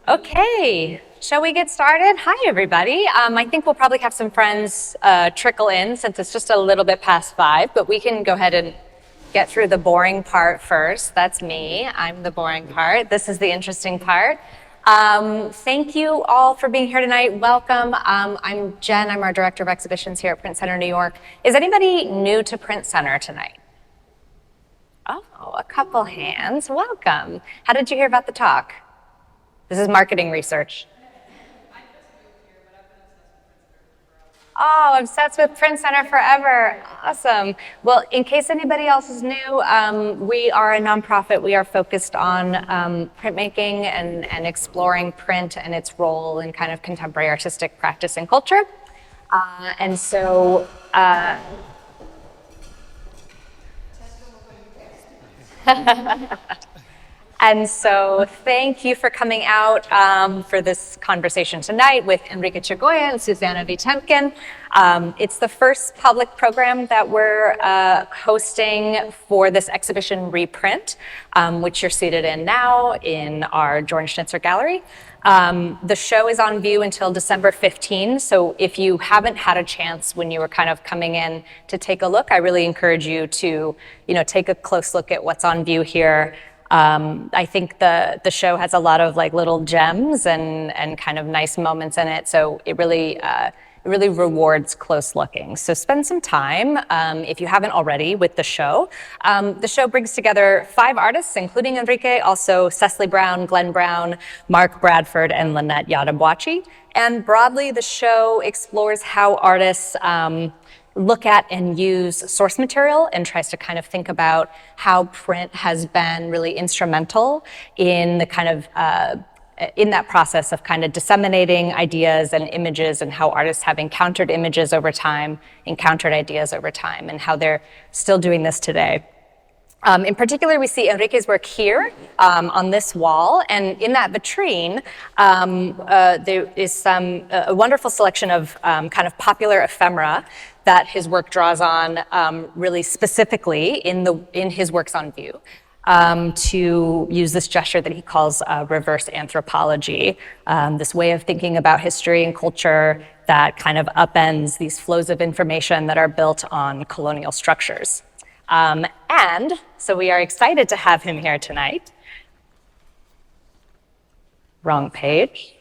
Okay, shall we get started? Hi, everybody. I think we'll probably have some friends trickle in since it's just a little bit past 5, but we can go ahead and get through the boring part first. That's me. I'm the boring part. This is the interesting part. Thank you all for being here tonight. Welcome. I'm Jen. I'm our Director of Exhibitions here at Print Center New York. Is anybody new to Print Center tonight? Oh, a couple hands. Welcome. How did you hear about the talk? This is marketing research. Oh, obsessed with Print Center forever. Awesome. Well, in case anybody else is new, we are a nonprofit. We are focused on printmaking and exploring print and its role in kind of contemporary artistic practice and culture. And so thank you for coming out for this conversation tonight with Enrique Chagoya and Susanna V. Temkin. It's the first public program that we're hosting for this exhibition reprint, which you're seated in now in our George Schnitzer gallery. The show is on view until December 15, so if you haven't had a chance when you were kind of coming in to take a look, I really encourage you to, take a close look at what's on view here. I think the show has a lot of like little gems and kind of nice moments in it, so it really rewards close looking. So spend some time, if you haven't already, with the show. The show brings together 5 artists, including Enrique, also Cecily Brown, Glenn Brown, Mark Bradford, and Lynette Yiadom-Boakye. And broadly, the show explores how artists look at and use source material and tries to kind of think about how print has been really instrumental in the kind of in that process of kind of disseminating ideas and images, and how artists have encountered images over time, encountered ideas over time, and how they're still doing this today. In particular, we see Enrique's work here on this wall, and in that vitrine, there is a wonderful selection of kind of popular ephemera that his work draws on really specifically in his works on view. To use this gesture that he calls reverse anthropology, this way of thinking about history and culture that kind of upends these flows of information that are built on colonial structures. And so we are excited to have him here tonight. Wrong page.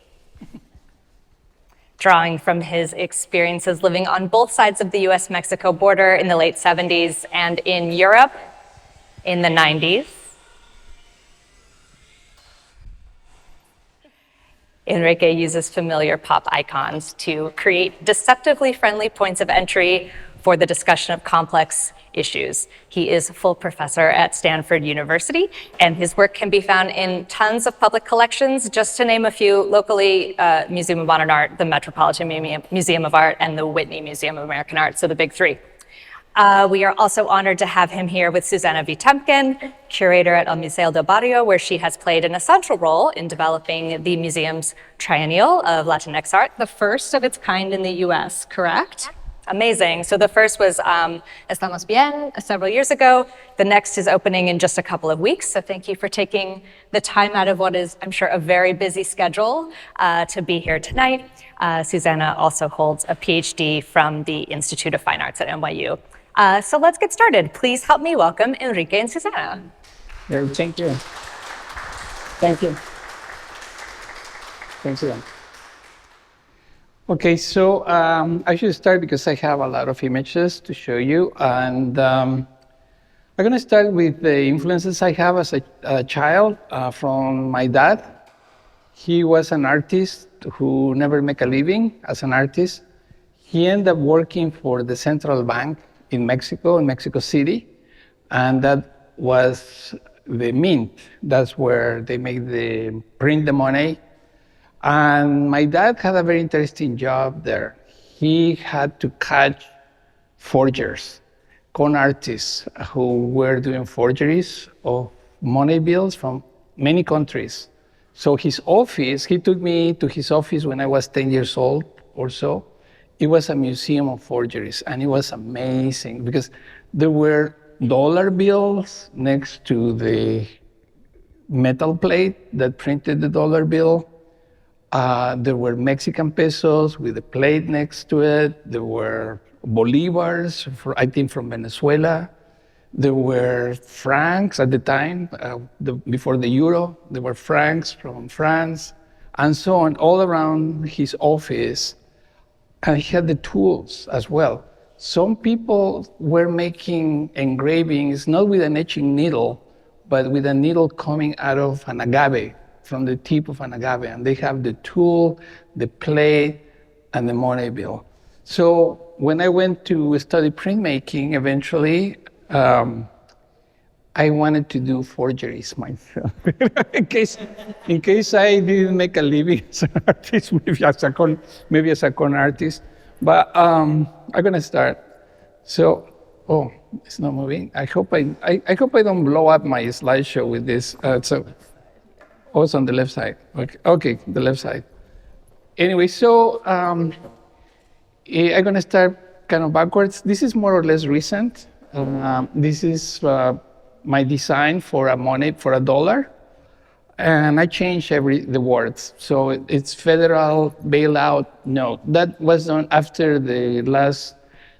Drawing from his experiences living on both sides of the US-Mexico border in the late 70s and in Europe in the 90s. Enrique uses familiar pop icons to create deceptively friendly points of entry for the discussion of complex issues. He is a full professor at Stanford University, and his work can be found in tons of public collections, just to name a few: locally, Museum of Modern Art, the Metropolitan Museum of Art, and the Whitney Museum of American Art, so the big 3. We are also honored to have him here with Susanna V. Temkin, curator at Museo del Barrio, where she has played an essential role in developing the museum's triennial of Latinx art, the first of its kind in the US, correct? Amazing. So the first was Estamos Bien several years ago. The next is opening in just a couple of weeks. So thank you for taking the time out of what is, I'm sure, a very busy schedule to be here tonight. Susanna also holds a PhD from the Institute of Fine Arts at NYU. So let's get started. Please help me welcome Enrique and Susanna. Thank you. Thank you. Thanks again. Okay, so I should start because I have a lot of images to show you, and I'm going to start with the influences I have as a child from my dad. He was an artist who never made a living as an artist. He ended up working for the central bank in Mexico City, and that was the mint. That's where they print the money. And my dad had a very interesting job there. He had to catch forgers, con artists who were doing forgeries of money bills from many countries. So his office, he took me to his office when I was 10 years old or so. It was a museum of forgeries, and it was amazing because there were dollar bills next to the metal plate that printed the dollar bill. There were Mexican pesos with a plate next to it. There were bolivars, I think from Venezuela. There were francs at the time, before the euro. There were francs from France, and so on, all around his office. And he had the tools as well. Some people were making engravings, not with an etching needle, but with a needle coming out of an agave, from the tip of an agave. And they have the tool, the plate, and the money bill. So when I went to study printmaking, eventually, I wanted to do forgeries myself. in case I didn't make a living as an artist, maybe as a con artist. But I'm gonna start. So, oh, it's not moving. I hope I don't blow up my slideshow with this. Oh, it's on the left side. Okay, the left side. Anyway, so I'm gonna start kind of backwards. This is more or less recent. This is my design for a dollar, and I changed the words. So it's federal bailout note. That was done after the last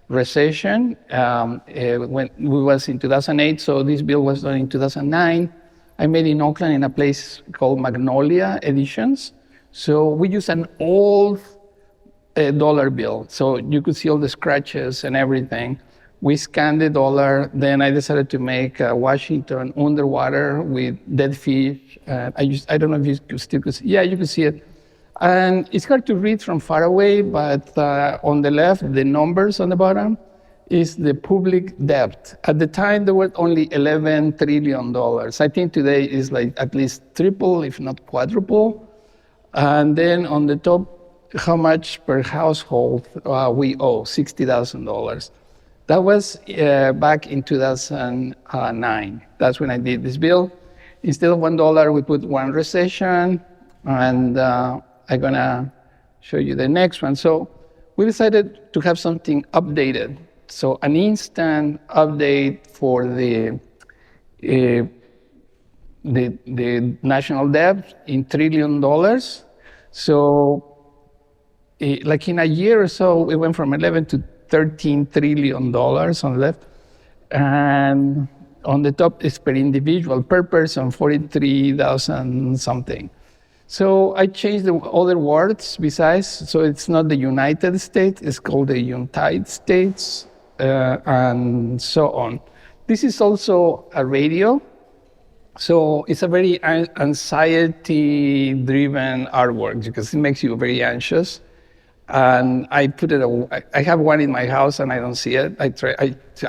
recession, when it was in 2008. So this bill was done in 2009. I made in Oakland in a place called Magnolia Editions. So we use an old dollar bill, so you could see all the scratches and everything. We scanned the dollar. Then I decided to make Washington underwater with dead fish. I don't know if you could still see. Yeah, you can see it. And it's hard to read from far away, but on the left, the numbers on the bottom is the public debt. At the time, there were only $11 trillion. I think today is like at least triple, if not quadruple. And then on the top, how much per household we owe, $60,000. That was back in 2009. That's when I did this bill. Instead of $1, we put one recession, and I'm gonna show you the next one. So we decided to have something updated. So an instant update for the national debt in $1 trillion. So like in a year or so, it went from 11 to $13 trillion on the left. And on the top is per individual, per person, 43,000 something. So I changed the other words besides, so it's not the United States, it's called the United States, and so on. This is also a radio. So it's a very anxiety-driven artwork because it makes you very anxious. And I have one in my house and I don't see it. I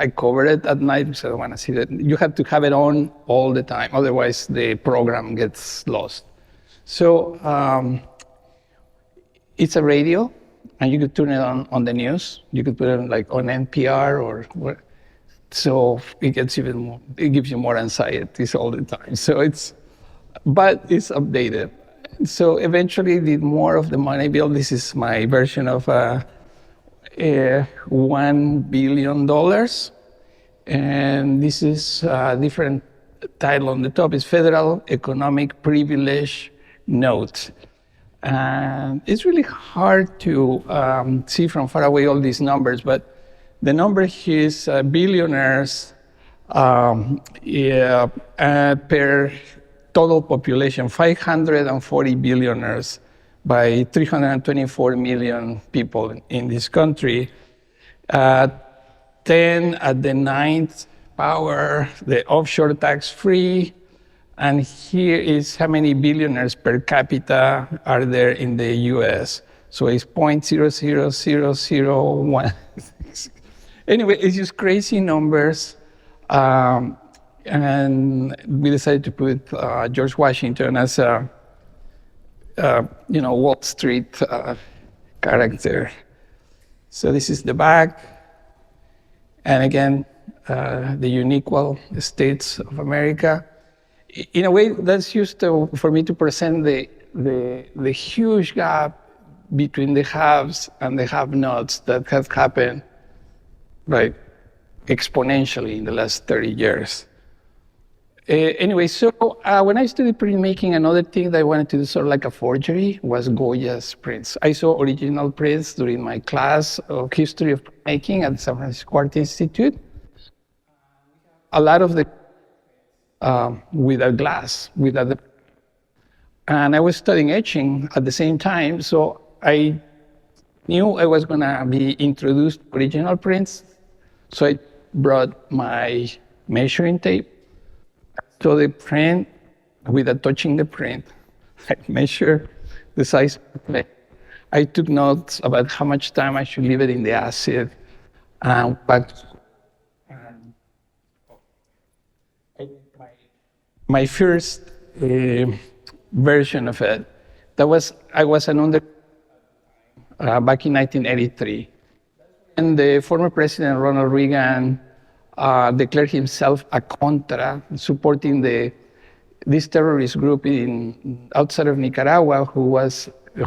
cover it at night because I don't want to see it. You have to have it on all the time, otherwise the program gets lost. So it's a radio, and you could turn it on the news. You could put it like on NPR or so it gives you more anxiety all the time. So but it's updated. So eventually did more of the money bill. This is my version of $1 billion. And this is a different title on the top. It's Federal Economic Privilege Note. And it's really hard to see from far away all these numbers, but the number here is billionaires per total population, 540 billionaires by 324 million people in this country. 10 at the ninth power, the offshore tax-free. And here is how many billionaires per capita are there in the US. So it's 0.00001. Anyway, it's just crazy numbers. And we decided to put George Washington as a Wall Street character. So this is the back. And again, the unequal states of America. In a way, that's used for me to present the huge gap between the haves and the have-nots that have happened, right, exponentially in the last 30 years. Anyway, so when I studied printmaking, another thing that I wanted to do, sort of like a forgery, was Goya's prints. I saw original prints during my class of history of printmaking at the San Francisco Art Institute. A lot of the without glass, and I was studying etching at the same time, so I knew I was going to be introduced to original prints. So I brought my measuring tape. So the print, without touching the print, I measured the size of the plate. I took notes about how much time I should leave it in the acid. But my first version of it, I was an under back in 1983. And the former President Ronald Reagan declared himself a contra, supporting this terrorist group outside of Nicaragua who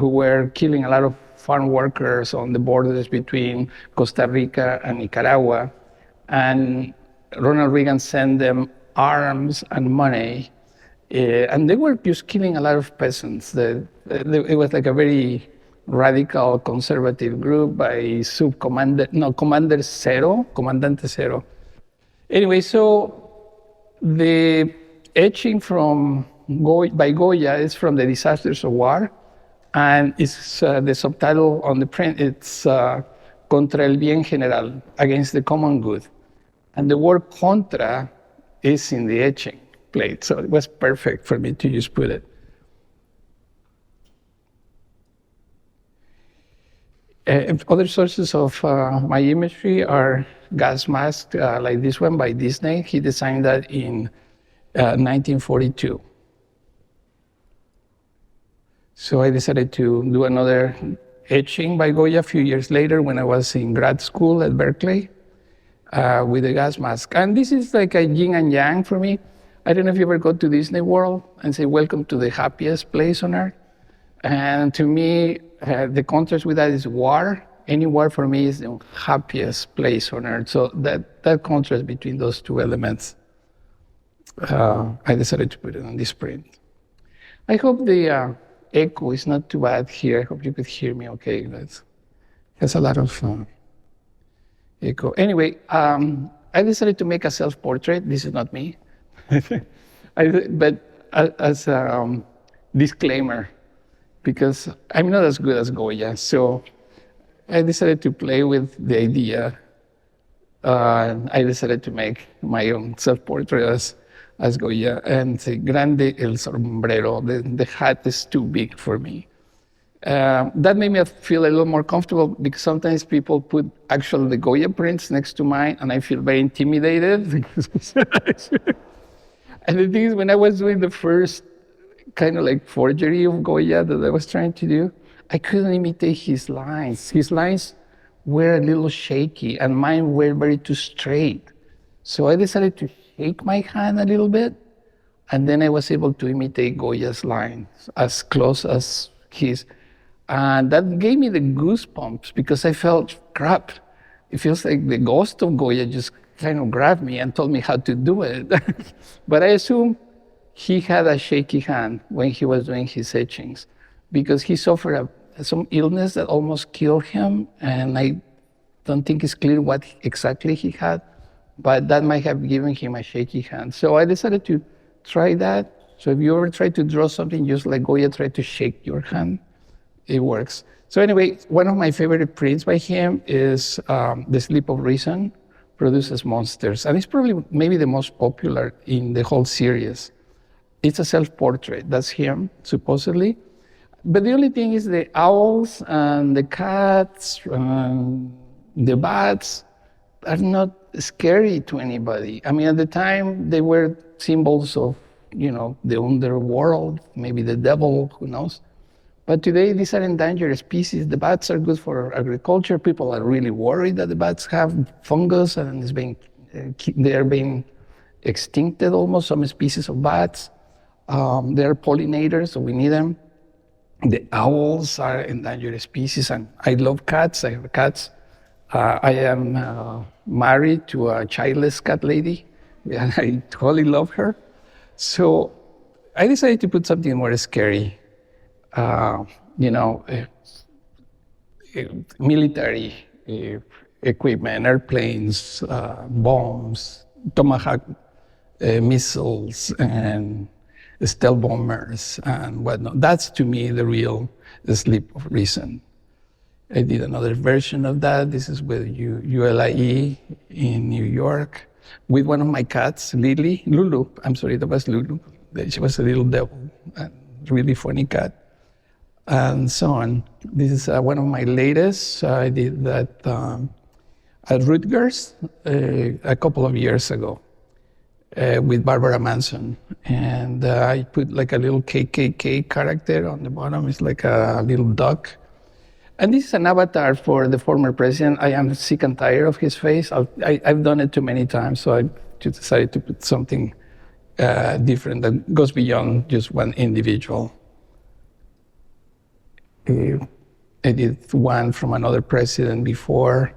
were killing a lot of farm workers on the borders between Costa Rica and Nicaragua. And Ronald Reagan sent them arms and money, and they were just killing a lot of peasants. It was like a very radical conservative group by Comandante Cero. Anyway, so the etching by Goya is from the Disasters of War, and it's the subtitle on the print, it's Contra el Bien General, against the common good. And the word contra is in the etching plate, so it was perfect for me to just put it. Other sources of my imagery are gas masks like this one by Disney. He designed that in 1942. So I decided to do another etching by Goya a few years later when I was in grad school at Berkeley with a gas mask. And this is like a yin and yang for me. I don't know if you ever go to Disney World and say, welcome to the happiest place on earth. And to me, the contrast with that is war. Any war for me is the happiest place on earth. So that contrast between those two elements, I decided to put it on this print. I hope the echo is not too bad here. I hope you could hear me okay. There's a lot of echo. Anyway, I decided to make a self-portrait. This is not me. But as a disclaimer, because I'm not as good as Goya. So I decided to play with the idea. I decided to make my own self-portrait as Goya and say, grande el sombrero, the hat is too big for me. That made me feel a little more comfortable because sometimes people put actually the Goya prints next to mine and I feel very intimidated. And the thing is, when I was doing the first kind of like forgery of Goya that I was trying to do, I couldn't imitate his lines. His lines were a little shaky and mine were very too straight. So I decided to shake my hand a little bit, and then I was able to imitate Goya's lines as close as his. And that gave me the goosebumps because I felt, crap, it feels like the ghost of Goya just kind of grabbed me and told me how to do it. But I assume he had a shaky hand when he was doing his etchings because he suffered some illness that almost killed him, and I don't think it's clear what exactly he had, but that might have given him a shaky hand. So I decided to try that. So if you ever try to draw something just like Goya, try to shake your hand. It works. So anyway, one of my favorite prints by him is The Sleep of Reason, Produces Monsters. And it's probably maybe the most popular in the whole series. It's a self-portrait. That's him, supposedly. But the only thing is the owls and the cats and the bats are not scary to anybody. I mean, at the time, they were symbols of, the underworld, maybe the devil, who knows. But today, these are endangered species. The bats are good for agriculture. People are really worried that the bats have fungus and they are being extincted almost, some species of bats. They're pollinators, so we need them. The owls are endangered species, and I love cats. I have cats. I am married to a childless cat lady. I totally love her. So I decided to put something more scary, you know, military equipment, airplanes, bombs, Tomahawk missiles, and stealth bombers, and whatnot. That's, to me, the real sleep of reason. I did another version of that. This is with ULIE in New York, with one of my cats, Lulu. I'm sorry, that was Lulu. She was a little devil, a really funny cat, and so on. This is one of my latest. I did that at Rutgers a couple of years ago with Barbara Manson. And I put like a little KKK character on the bottom. It's like a little duck. And this is an avatar for the former president. I am sick and tired of his face. I've done it too many times, so I just decided to put something different that goes beyond just one individual. I did one from another president before,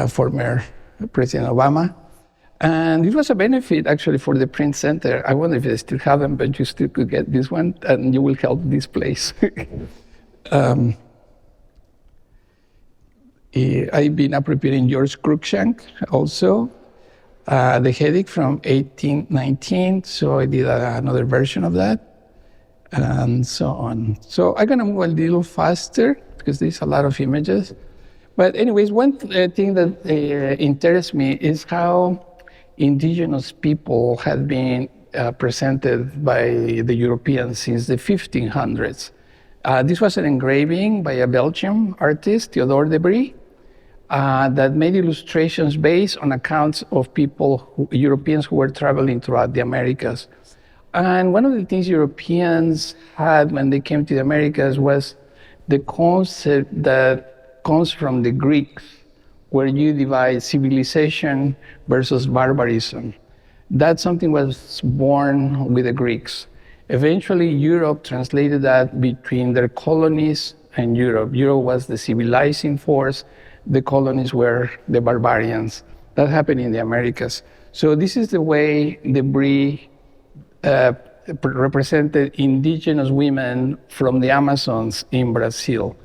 former President Obama. And it was a benefit, actually, for the Print Center. I wonder if they still have them, but you still could get this one, and you will help this place. I've been appropriating George Cruikshank also, the headache from 1819, so I did another version of that, and so on. So I'm gonna move a little faster, because there's a lot of images. But anyways, one thing that interests me is how indigenous people had been presented by the Europeans since the 1500s. This was an engraving by a Belgian artist, Theodore de Brie, that made illustrations based on accounts of Europeans who were traveling throughout the Americas. And one of the things Europeans had when they came to the Americas was the concept that comes from the Greeks, where you divide civilization versus barbarism. That something was born with the Greeks. Eventually, Europe translated that between their colonies and Europe. Europe was the civilizing force. The colonies were the barbarians. That happened in the Americas. So this is the way the Brie represented indigenous women from the Amazons in Brazil.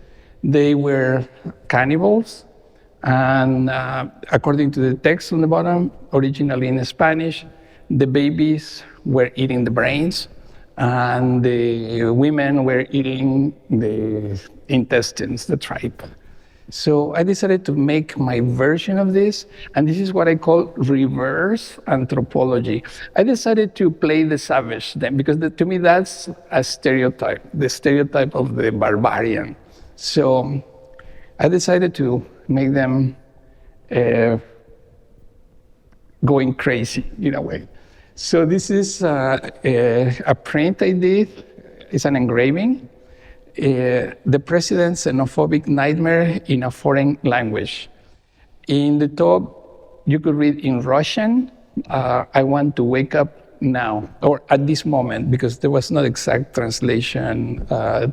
They were cannibals, and according to the text on the bottom, originally in Spanish, the babies were eating the brains, and the women were eating the intestines, the tripe. So I decided to make my version of this, and this is what I call reverse anthropology. I decided to play the savage then, because to me that's a stereotype, the stereotype of the barbarian. So I decided to make them going crazy in a way. So this is a print I did. It's an engraving. The President's Xenophobic Nightmare in a Foreign Language. In the top, you could read in Russian, I want to wake up now, or at this moment, because there was not exact translation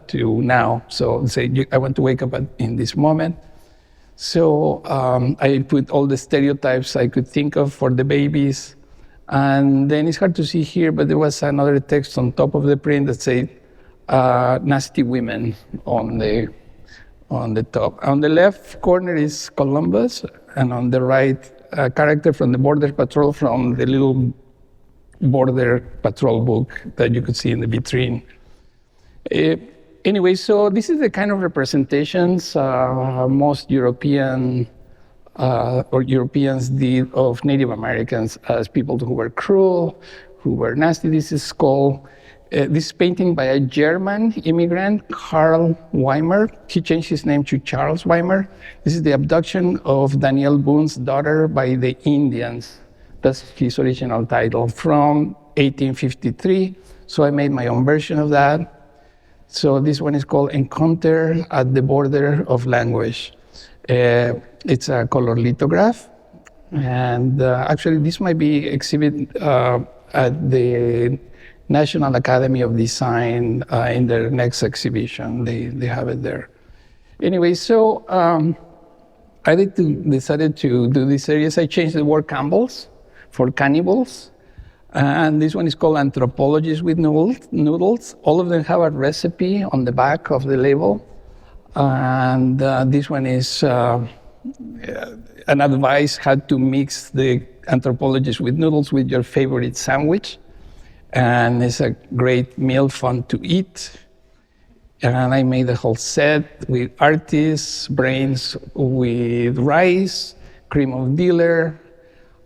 to now. So say, I want to wake up in this moment. So I put all the stereotypes I could think of for the babies. And then it's hard to see here, but there was another text on top of the print that said, nasty women on the top. On the left corner is Columbus, and on the right, a character from the Border Patrol from the little Border Patrol book that you could see in the vitrine. Anyway, so this is the kind of representations most Europeans did of Native Americans as people who were cruel, who were nasty. This is called this painting by a German immigrant, Karl Weimer. He changed his name to Charles Weimer. This is the abduction of Danielle Boone's daughter by the Indians. That's his original title, from 1853. So I made my own version of that. So this one is called Encounter at the Border of Language. It's a color lithograph. And actually, this might be exhibited at the National Academy of Design in their next exhibition. They have it there. Anyway, so I decided to do this series. I changed the word Campbell's for cannibals. And this one is called Anthropologies with Noodles. All of them have a recipe on the back of the label. And this one is an advice how to mix the Anthropologies with Noodles with your favorite sandwich. And it's a great meal, fun to eat. And I made the whole set with artists, brains with rice, cream of dealer,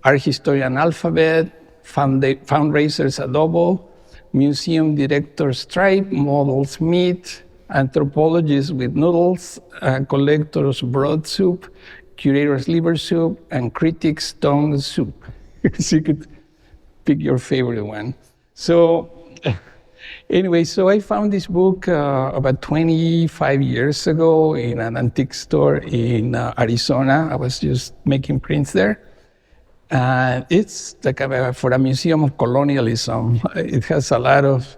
art historian alphabet, fundraisers adobo, museum director stripe, models meat, anthropologists with noodles, collectors broad soup, curators liver soup, and critics tongue soup. So you could pick your favorite one. So anyway, so I found this book about 25 years ago in an antique store in Arizona. I was just making prints there. It's like for a museum of colonialism. It has a lot of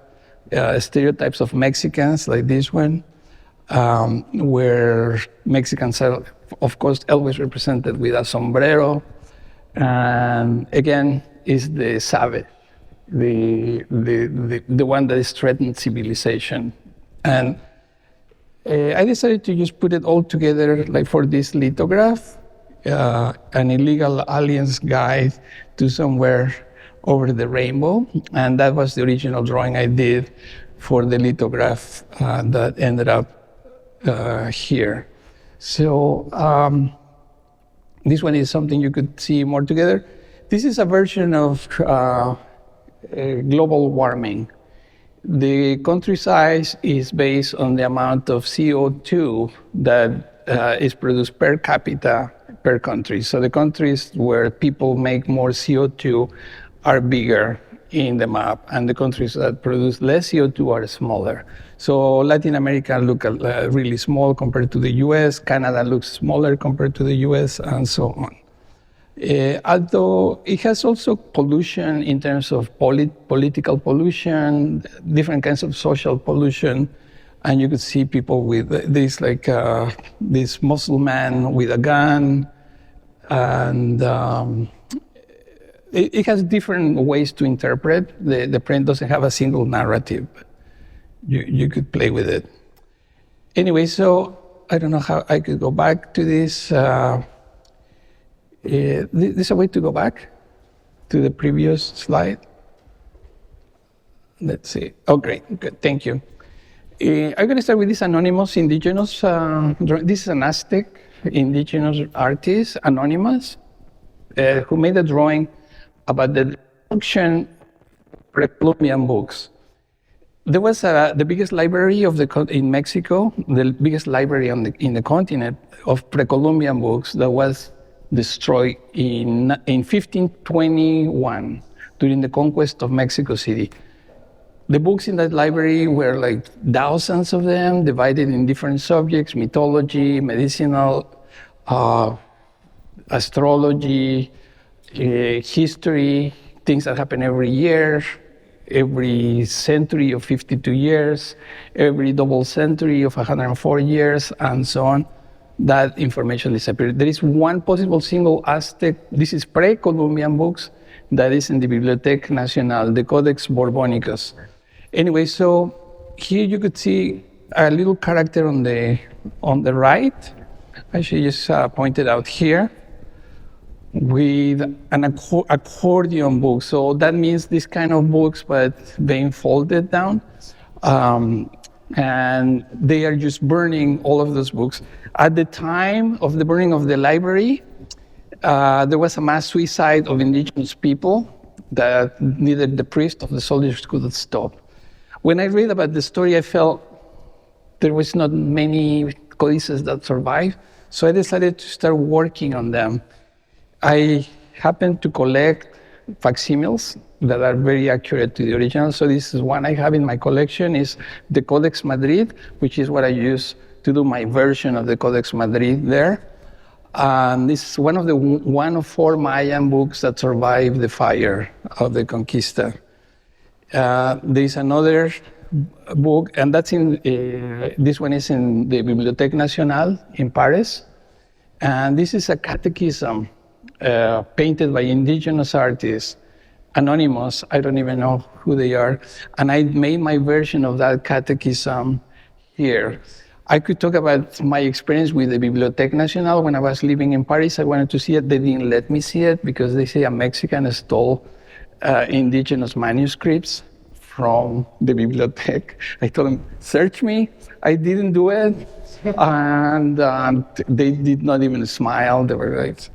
stereotypes of Mexicans, like this one, where Mexicans are, of course, always represented with a sombrero. And again, is the savage, the one that is threatened civilization. And I decided to just put it all together, like for this lithograph, an illegal aliens guide to somewhere over the rainbow. And that was the original drawing I did for the lithograph that ended up here. So this one is something you could see more together. This is a version of global warming. The country size is based on the amount of CO2 that is produced per capita per country. So the countries where people make more CO2 are bigger in the map, and the countries that produce less CO2 are smaller. So Latin America looks really small compared to the US, Canada looks smaller compared to the US, and so on. Although it has also pollution in terms of political pollution, different kinds of social pollution, and you could see people with this, like this Muslim man with a gun, and it has different ways to interpret. The print doesn't have a single narrative. You could play with it. Anyway, so I don't know how I could go back to this. There's a way to go back to the previous slide. Let's see. Oh, great. Good. Thank you. I'm going to start with this anonymous indigenous. This is an Aztec indigenous artist, anonymous, who made a drawing about the destruction of Pre-Columbian books. There was the biggest library in Mexico, the biggest library in the continent of Pre-Columbian books that was destroyed in 1521 during the conquest of Mexico City. The books in that library were like thousands of them, divided in different subjects: mythology, medicinal, astrology, history, things that happen every year, every century of 52 years, every double century of 104 years, and so on. That information disappeared. There is one possible single Aztec, this is pre-Columbian books, that is in the Biblioteca Nacional, the Codex Borbonicus. Anyway, so here you could see a little character on the right. I should just point it out here, with an accordion book. So that means this kind of books, but being folded down. And they are just burning all of those books. At the time of the burning of the library, there was a mass suicide of indigenous people that neither the priest or the soldiers could stop. When I read about the story, I felt there was not many codices that survived, so I decided to start working on them. I happened to collect facsimiles that are very accurate to the original. So this is one I have in my collection, is the Codex Madrid, which is what I use to do my version of the Codex Madrid there. And this is one of 4 Mayan books that survived the fire of the Conquista. There's another book, and that's this one is in the Bibliothèque Nationale in Paris. And this is a catechism painted by indigenous artists anonymous. I don't even know who they are. And I made my version of that catechism here. I could talk about my experience with the Bibliothèque Nationale when I was living in Paris. I wanted to see it. They didn't let me see it because they say a Mexican stole indigenous manuscripts from the bibliothèque. I told them, search me. I didn't do it. And they did not even smile. They were like,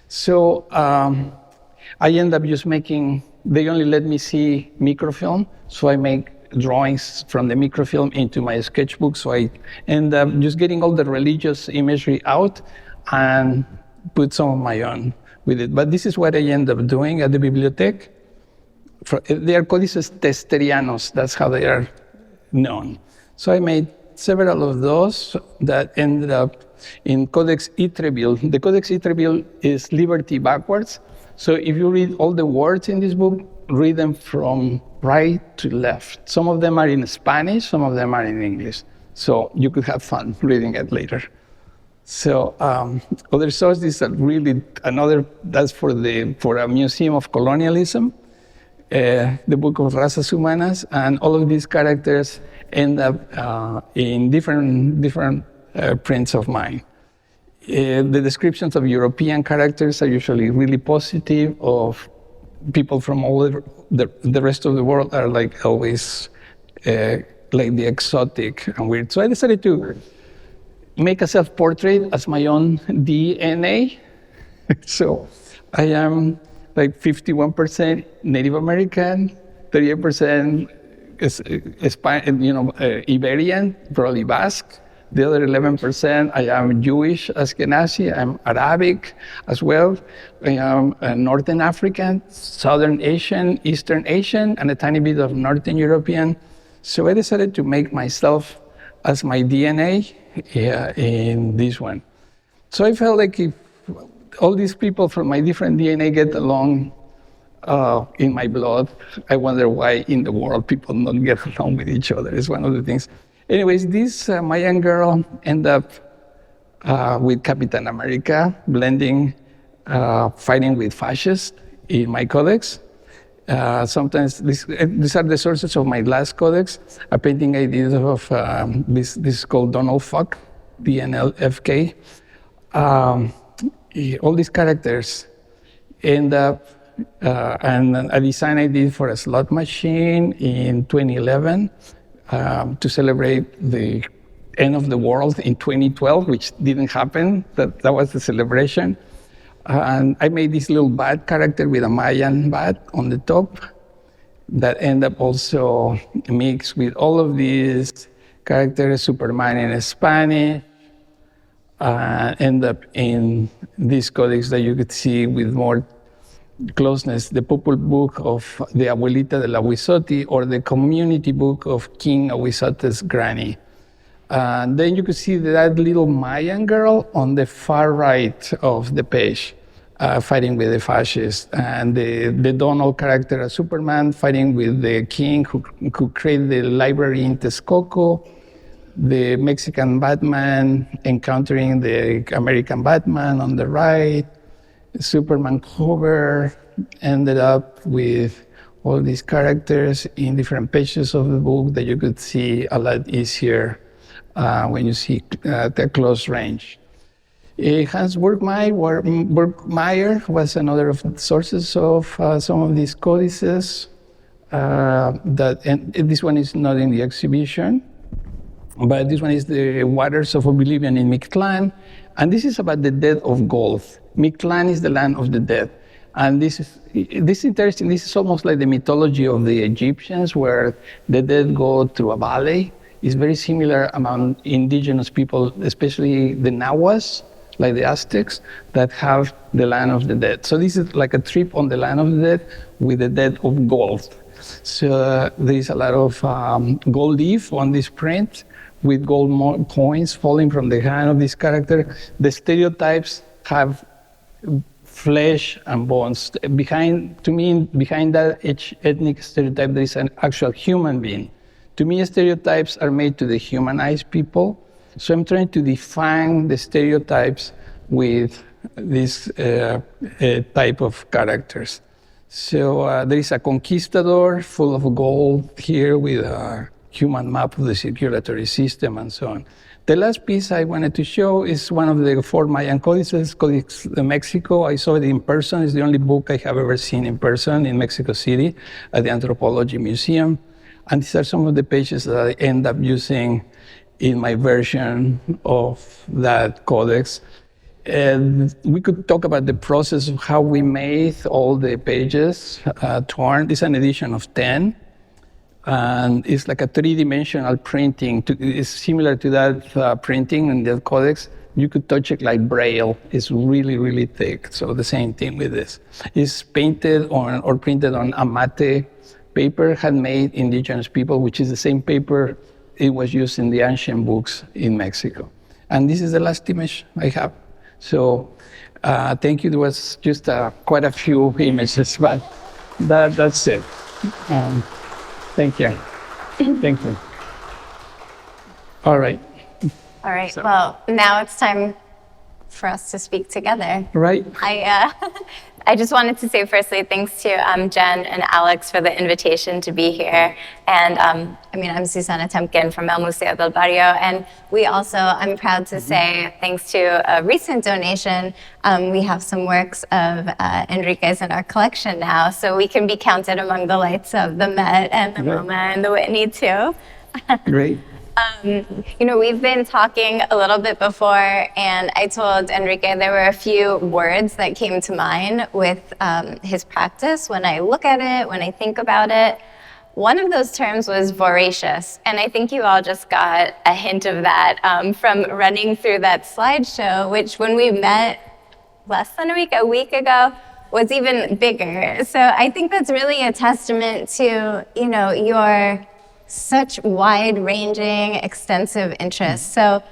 so I ended up just making, they only let me see microfilm. So I make drawings from the microfilm into my sketchbook. So I end up just getting all the religious imagery out and put some of my own with it. But this is what I end up doing at the bibliothèque. They are codices testerianos, that's how they are known. So I made several of those that ended up in Codex Itreville. The Codex Itreville is liberty backwards. So if you read all the words in this book, read them from right to left. Some of them are in Spanish, some of them are in English. So you could have fun reading it later. So other sources are really another, that's for a museum of colonialism. The book of Razas Humanas, and all of these characters end up in different prints of mine. The descriptions of European characters are usually really positive. Of people from all the rest of the world are like always like the exotic and weird. So I decided to make a self-portrait as my own DNA. So I am like 51% Native American, 38% Iberian, probably Basque. The other 11%, I am Jewish, Ashkenazi, I'm Arabic as well. I am Northern African, Southern Asian, Eastern Asian, and a tiny bit of Northern European. So I decided to make myself as my DNA in this one. So I felt like if all these people from my different DNA get along in my blood, I wonder why in the world people don't get along with each other. It's one of the things. Anyways, this Mayan girl ended up with Capitan America, blending, fighting with fascists in my codex. Sometimes these are the sources of my last codex. A painting I did of this is called Donald Fuck, DNLFK. All these characters end up, and a design I did for a slot machine in 2011 to celebrate the end of the world in 2012, which didn't happen. That was the celebration. And I made this little bat character with a Mayan bat on the top that end up also mixed with all of these characters, Superman in Spanish, end up in this codex that you could see with more closeness, the Popul Book of the Abuelita de la Huizote, or the Community Book of King Huizote's Granny. And then you could see that little Mayan girl on the far right of the page, fighting with the fascists, and the Donald character as Superman fighting with the king who created the library in Texcoco, the Mexican Batman encountering the American Batman on the right. Superman cover ended up with all these characters in different pages of the book that you could see a lot easier when you see the close range. Hans Burgmeier was another of the sources of some of these codices. And this one is not in the exhibition, but this one is the Waters of Oblivion in Mictlán. And this is about the death of gold. Mictlán is the land of the dead. And this is interesting. This is almost like the mythology of the Egyptians, where the dead go through a valley. It's very similar among indigenous people, especially the Nahuas, like the Aztecs, that have the land of the dead. So this is like a trip on the land of the dead with the dead of gold. So there is a lot of gold leaf on this print with gold coins falling from the hand of this character. The stereotypes have flesh and bones. Behind that each ethnic stereotype, there is an actual human being. To me, stereotypes are made to dehumanize people. So I'm trying to define the stereotypes with this type of characters. So there is a conquistador full of gold here with a human map of the circulatory system and so on. The last piece I wanted to show is one of the 4 Mayan codices, Codex de Mexico. I saw it in person. It's the only book I have ever seen in person in Mexico City at the Anthropology Museum. And these are some of the pages that I end up using in my version of that codex. And we could talk about the process of how we made all the pages torn. It's an edition of 10. And it's like a 3-dimensional printing. It's similar to that printing in the codex. You could touch it like Braille. It's really, really thick. So the same thing with this. It's painted on or printed on amate paper, handmade indigenous people, which is the same paper it was used in the ancient books in Mexico. And this is the last image I have. So thank you. There was just quite a few images, but that's it. Thank you. Thank you. All right. All right. So, well, now it's time for us to speak together. Right. I just wanted to say firstly, thanks to Jen and Alex for the invitation to be here. And I'm Susanna Temkin from El Museo del Barrio. And we also, I'm proud to say, thanks to a recent donation, we have some works of Enrique's in our collection now. So we can be counted among the lights of the Met and the MoMA and the Whitney too. Great. We've been talking a little bit before, and I told Enrique there were a few words that came to mind with his practice when I look at it, when I think about it. One of those terms was voracious, and I think you all just got a hint of that from running through that slideshow, which when we met less than a week ago, was even bigger. So I think that's really a testament to, your such wide-ranging, extensive interests. So,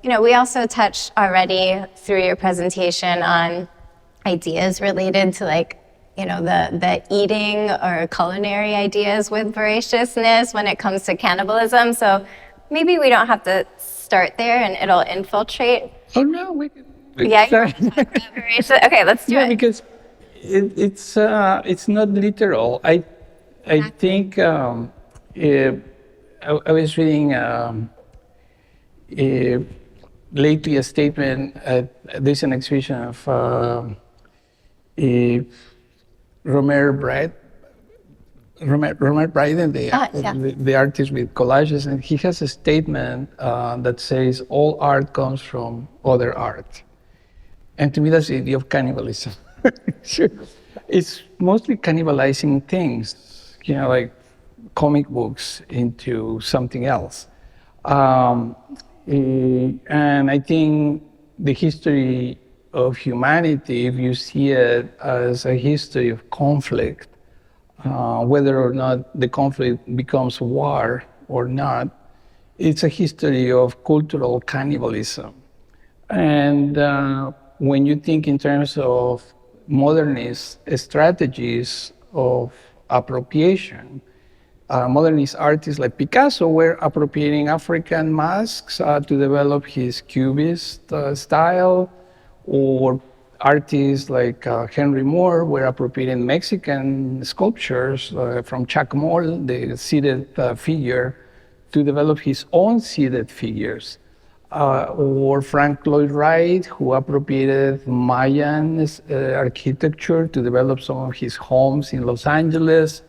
we also touched already through your presentation on ideas related to the eating or culinary ideas with voraciousness when it comes to cannibalism. So maybe we don't have to start there and it'll infiltrate. Oh no, we can. Yeah. Okay, let's do it. Because it's not literal. I think. I was reading lately a statement. There's an exhibition of Romer Bryden, the artist with collages, and he has a statement that says all art comes from other art. And to me, that's the idea of cannibalism. It's mostly cannibalizing things, like comic books into something else. And I think the history of humanity, if you see it as a history of conflict, whether or not the conflict becomes war or not, it's a history of cultural cannibalism. And when you think in terms of modernist strategies of appropriation, modernist artists like Picasso were appropriating African masks to develop his Cubist style, or artists like Henry Moore were appropriating Mexican sculptures from Chacmol, the seated figure, to develop his own seated figures. Or Frank Lloyd Wright, who appropriated Mayan architecture to develop some of his homes in Los Angeles.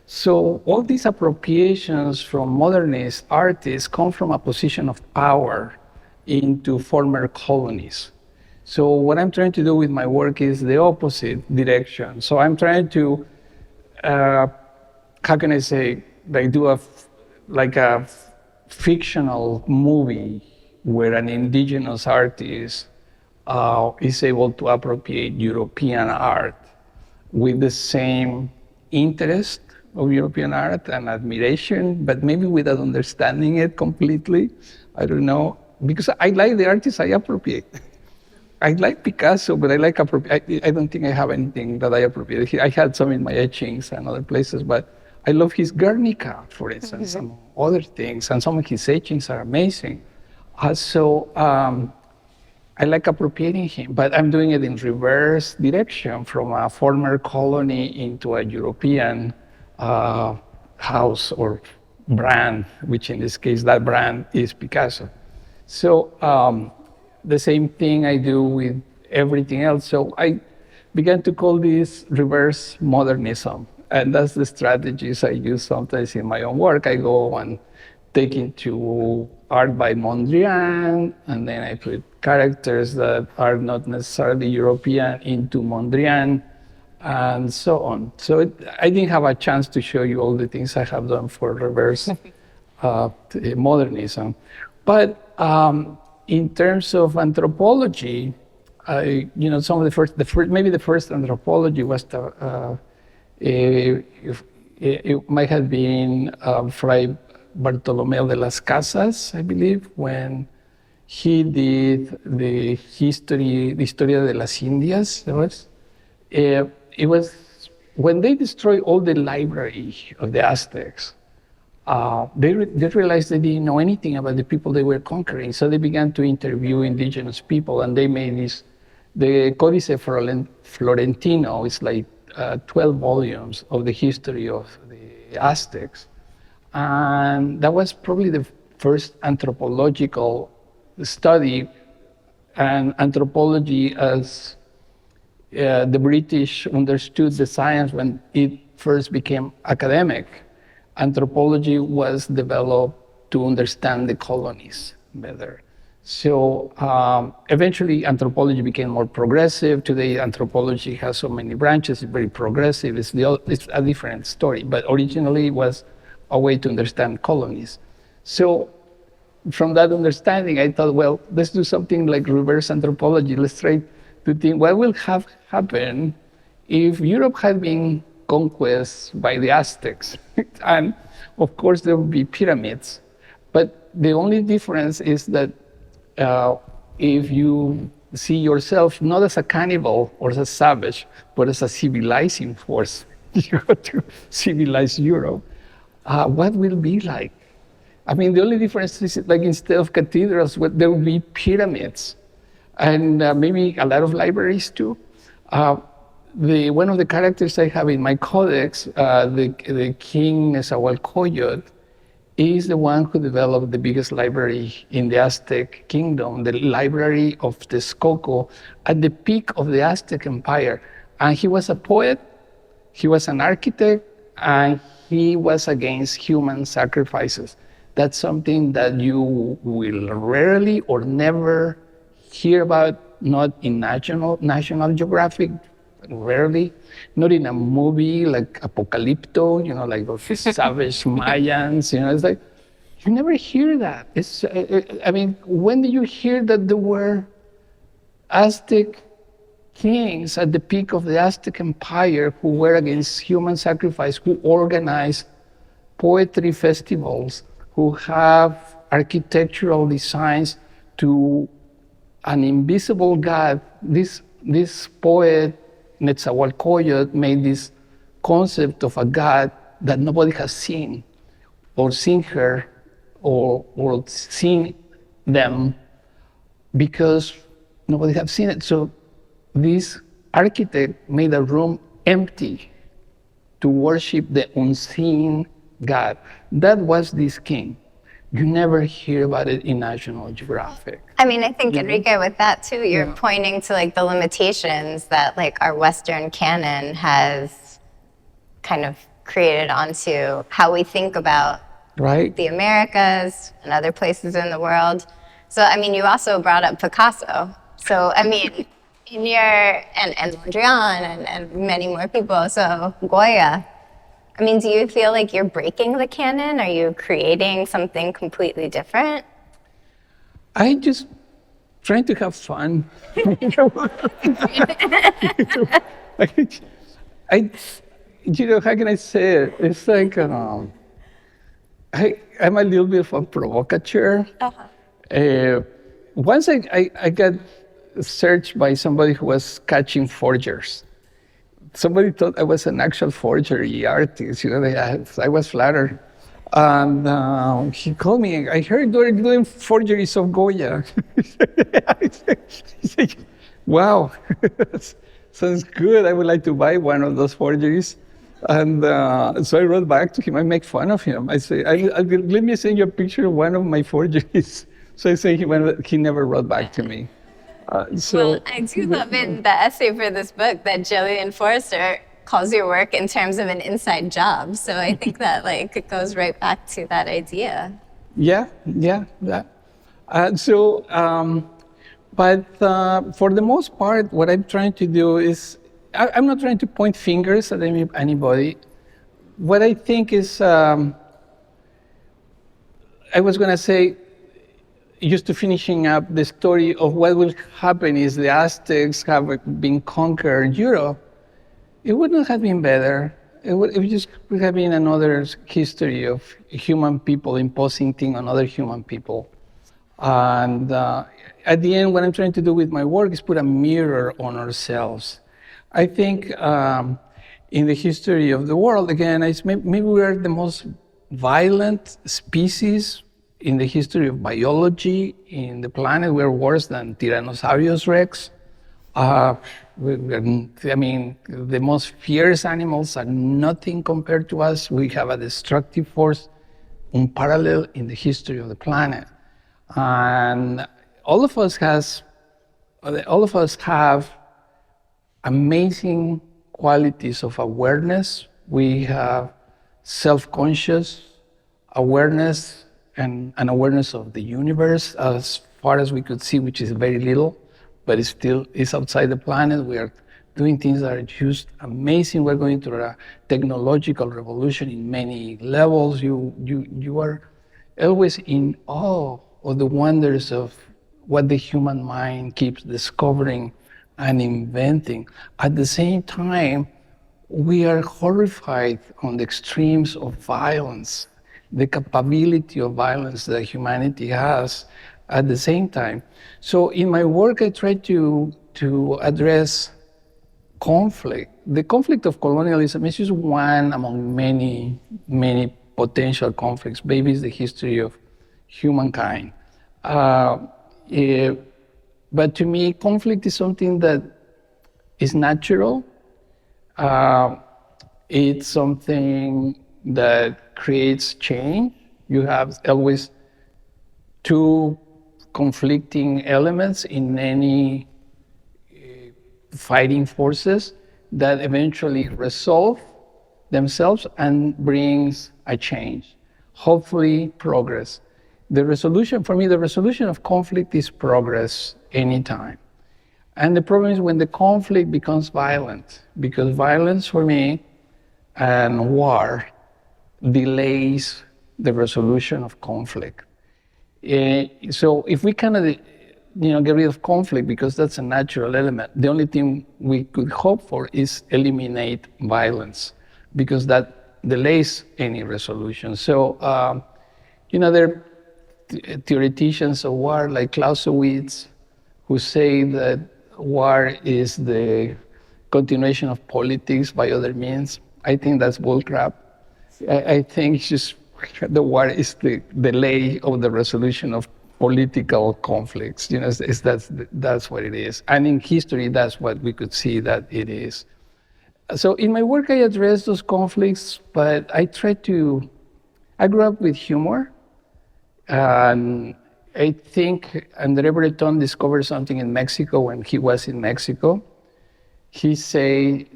So all these appropriations from modernist artists come from a position of power into former colonies. So what I'm trying to do with my work is the opposite direction. So I'm trying to, how can I say, do a fictional movie where an indigenous artist is able to appropriate European art with the same interest of European art and admiration, but maybe without understanding it completely. I don't know, because I like the artists I appropriate. I like Picasso, but I like I don't think I have anything that I appropriate. I had some in my etchings and other places, but I love his Guernica, for instance, some other things, and some of his etchings are amazing. I like appropriating him, but I'm doing it in reverse direction from a former colony into a European house or brand, which in this case, that brand is Picasso. So the same thing I do with everything else. So I began to call this reverse modernism. And that's the strategies I use sometimes in my own work. I go and take into art by Mondrian, and then I put characters that are not necessarily European into Mondrian, and so on. So I didn't have a chance to show you all the things I have done for reverse modernism. But in terms of anthropology, some of maybe the first anthropology was it might have been Fray Bartolomé de las Casas, I believe, when he did the Historia de las Indias. It was when they destroyed all the library of the Aztecs. They realized they didn't know anything about the people they were conquering, so they began to interview indigenous people, and they made the Codice Florentino is like 12 volumes of the history of the Aztecs. And that was probably the first anthropological study, and anthropology as the British understood the science when it first became academic. Anthropology was developed to understand the colonies better. So eventually anthropology became more progressive. Today anthropology has so many branches, it's very progressive, it's a different story, but originally it was a way to understand colonies. So from that understanding, I thought, well, let's do something like reverse anthropology. Let's try to think what will have happened if Europe had been conquered by the Aztecs. And of course there would be pyramids, but the only difference is that if you see yourself not as a cannibal or as a savage, but as a civilizing force, you go to civilize Europe, what will it be like? I mean, the only difference is like instead of cathedrals, there will be pyramids, and maybe a lot of libraries too. One of the characters I have in my codex, the King Nezahualcóyotl, is the one who developed the biggest library in the Aztec kingdom, the library of Texcoco, at the peak of the Aztec Empire. And he was a poet, he was an architect, and he was against human sacrifices. That's something that you will rarely or never hear about, not in National Geographic, rarely, not in a movie like Apocalypto, like those savage Mayans, it's like, you never hear that. When did you hear that there were Aztec kings at the peak of the Aztec Empire who were against human sacrifice, who organized poetry festivals, who have architectural designs to an invisible God? This poet, Nezahualcóyotl, made this concept of a God that nobody has seen, or seen her, or seen them, because nobody has seen it. So this architect made a room empty to worship the unseen God. That was this king. You never hear about it in National Geographic. I think, Enrique, with that too, you're pointing to like the limitations that like our Western canon has kind of created onto how we think about the Americas and other places in the world. So, you also brought up Picasso. So, in your, and Mondrian and many more people, so Goya. Do you feel like you're breaking the canon? Are you creating something completely different? I just trying to have fun. How can I say it? It's like, I'm a little bit of a provocateur. Once I got searched by somebody who was catching forgers. Somebody thought I was an actual forgery artist. I was flattered. And he called me, I heard you're doing forgeries of Goya. He said, wow, sounds good. I would like to buy one of those forgeries. And so I wrote back to him. I make fun of him. I say, let me send you a picture of one of my forgeries. So I say he never wrote back to me. Well, I do love in the essay for this book that Jillian Forrester calls your work in terms of an inside job. So I think that like it goes right back to that idea. Yeah. But for the most part, what I'm trying to do is, I'm not trying to point fingers at anybody. What I think is, I was going to say, just to finishing up the story of what will happen is the Aztecs have been conquered Europe. It would not have been better. It would just have been another history of human people imposing things on other human people. And at the end, what I'm trying to do with my work is put a mirror on ourselves. I think in the history of the world, again, maybe we are the most violent species in the history of biology in the planet. We're worse than Tyrannosaurus Rex. The most fierce animals are nothing compared to us. We have a destructive force unparalleled in the history of the planet. And all of us have amazing qualities of awareness. We have self-conscious awareness and an awareness of the universe as far as we could see, which is very little, but it still is outside the planet. We are doing things that are just amazing. We're going through a technological revolution in many levels. You are always in awe of the wonders of what the human mind keeps discovering and inventing. At the same time, we are horrified on the extremes of violence, the capability of violence that humanity has at the same time. So in my work, I try to address conflict. The conflict of colonialism is just one among many, many potential conflicts. Maybe it's the history of humankind. But to me, conflict is something that is natural. It's something that creates change. You have always two conflicting elements in any fighting forces that eventually resolve themselves and brings a change, hopefully progress. The resolution of conflict is progress anytime. And the problem is when the conflict becomes violent, because violence for me and war delays the resolution of conflict. So if we cannot get rid of conflict, because that's a natural element, the only thing we could hope for is eliminate violence, because that delays any resolution. So, there are theoreticians of war like Clausewitz who say that war is the continuation of politics by other means. I think that's bullcrap. I think it's just the war is the delay of the resolution of political conflicts. That's what it is. And in history, that's what we could see that it is. So in my work, I address those conflicts, but I grew up with humor. And I think André Breton discovered something in Mexico when he was in Mexico. He said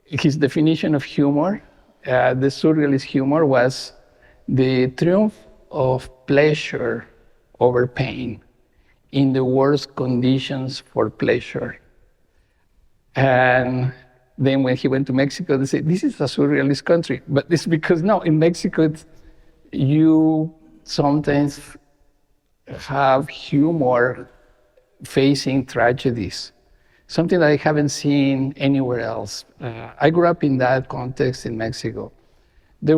his definition of humor, the surrealist humor, was the triumph of pleasure over pain in the worst conditions for pleasure. And then when he went to Mexico, they said, this is a surrealist country. But it's because now in Mexico, you sometimes have humor facing tragedies, something that I haven't seen anywhere else. I grew up in that context in Mexico. I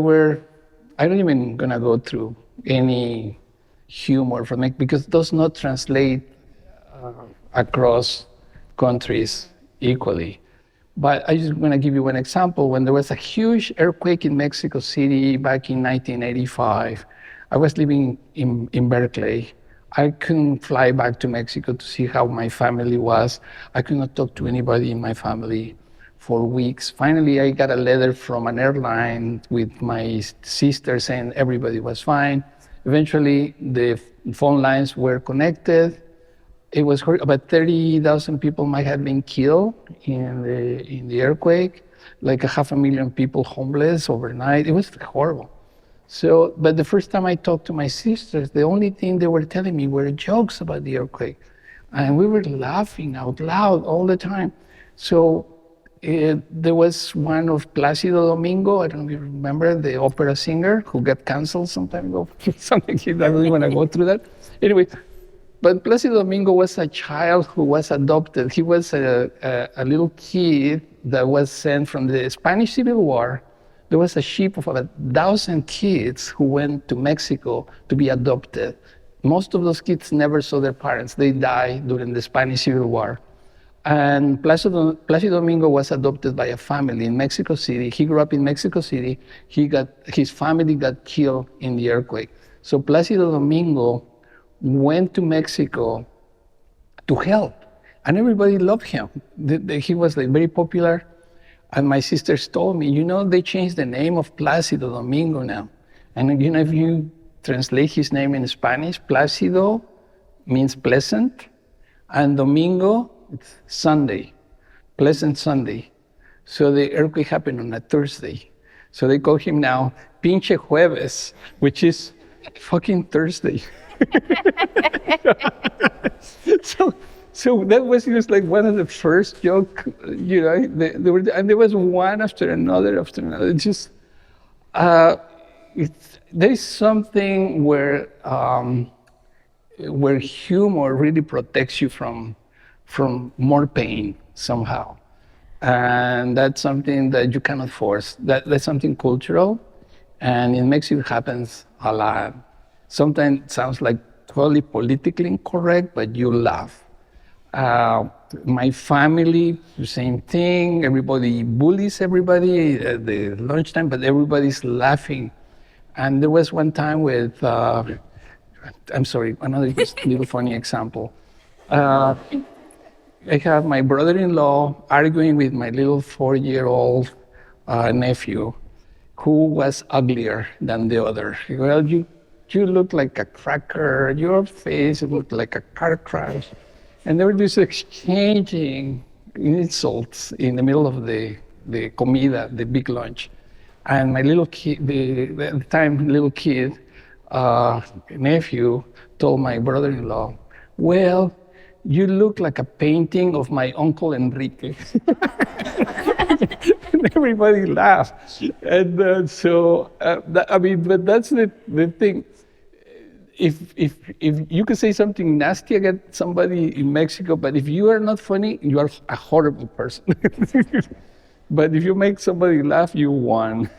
don't even gonna go through any humor from it because it does not translate across countries equally. But I just want to give you one example. When there was a huge earthquake in Mexico City back in 1985, I was living in Berkeley. I couldn't fly back to Mexico to see how my family was. I could not talk to anybody in my family for weeks. Finally, I got a letter from an airline with my sister saying everybody was fine. Eventually, the phone lines were connected. It was about 30,000 people might have been killed in the earthquake, like 500,000 people homeless overnight. It was horrible. So, but the first time I talked to my sisters, the only thing they were telling me were jokes about the earthquake. And we were laughing out loud all the time. So there was one of Plácido Domingo, I don't know if you remember, the opera singer who got canceled some time ago. Something, I don't even want to go through that. Anyway, but Plácido Domingo was a child who was adopted. He was a little kid that was sent from the Spanish Civil War. There was a ship of about 1,000 kids who went to Mexico to be adopted. Most of those kids never saw their parents. They died during the Spanish Civil War. And Plácido Domingo was adopted by a family in Mexico City. He grew up in Mexico City. His family got killed in the earthquake. So Plácido Domingo went to Mexico to help, and everybody loved him. He was like very popular. And my sisters told me, you know, they changed the name of Plácido Domingo now. And you know, if you translate his name in Spanish, Plácido means pleasant, and Domingo, it's Sunday, pleasant Sunday. So the earthquake happened on a Thursday. So they call him now Pinche Jueves, which is fucking Thursday. So that was just like one of the first jokes, you know, and there was one after another. It's just, there's something where humor really protects you from more pain somehow. And that's something that you cannot force. That's something cultural, and in Mexico it happens a lot. Sometimes it sounds like totally politically incorrect, but you laugh. My family, the same thing. Everybody bullies everybody at the lunchtime, but everybody's laughing. And there was one time with, I'm sorry, another just little funny example. I have my brother-in-law arguing with my little 4-year-old nephew, who was uglier than the other. Well, you look like a cracker. Your face looked like a car crash. And they were just exchanging insults in the middle of the comida, the big lunch. And my little kid, at the time, little kid, nephew, told my brother-in-law, well, you look like a painting of my uncle Enrique. And everybody laughed. And but that's the thing. If you could say something nasty against somebody in Mexico, but if you are not funny, you are a horrible person. But if you make somebody laugh, you won.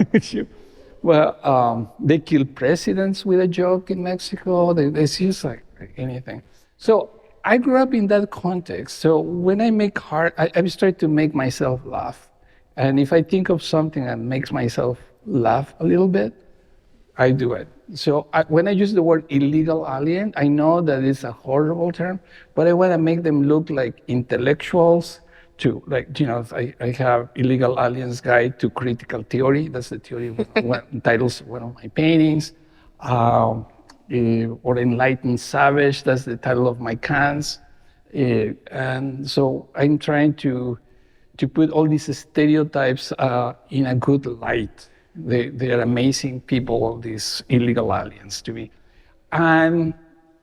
Well, they kill presidents with a joke in Mexico. It's just like anything. So I grew up in that context. So when I make art, I start to make myself laugh. And if I think of something that makes myself laugh a little bit, I do it. So when I use the word illegal alien, I know that it's a horrible term, but I want to make them look like intellectuals too. Like, you know, I have Illegal Aliens Guide to Critical Theory. That's the theory what titles one of my paintings. Or Enlightened Savage, that's the title of my cans. And so I'm trying to put all these stereotypes in a good light. They are amazing people, all these illegal aliens to me. And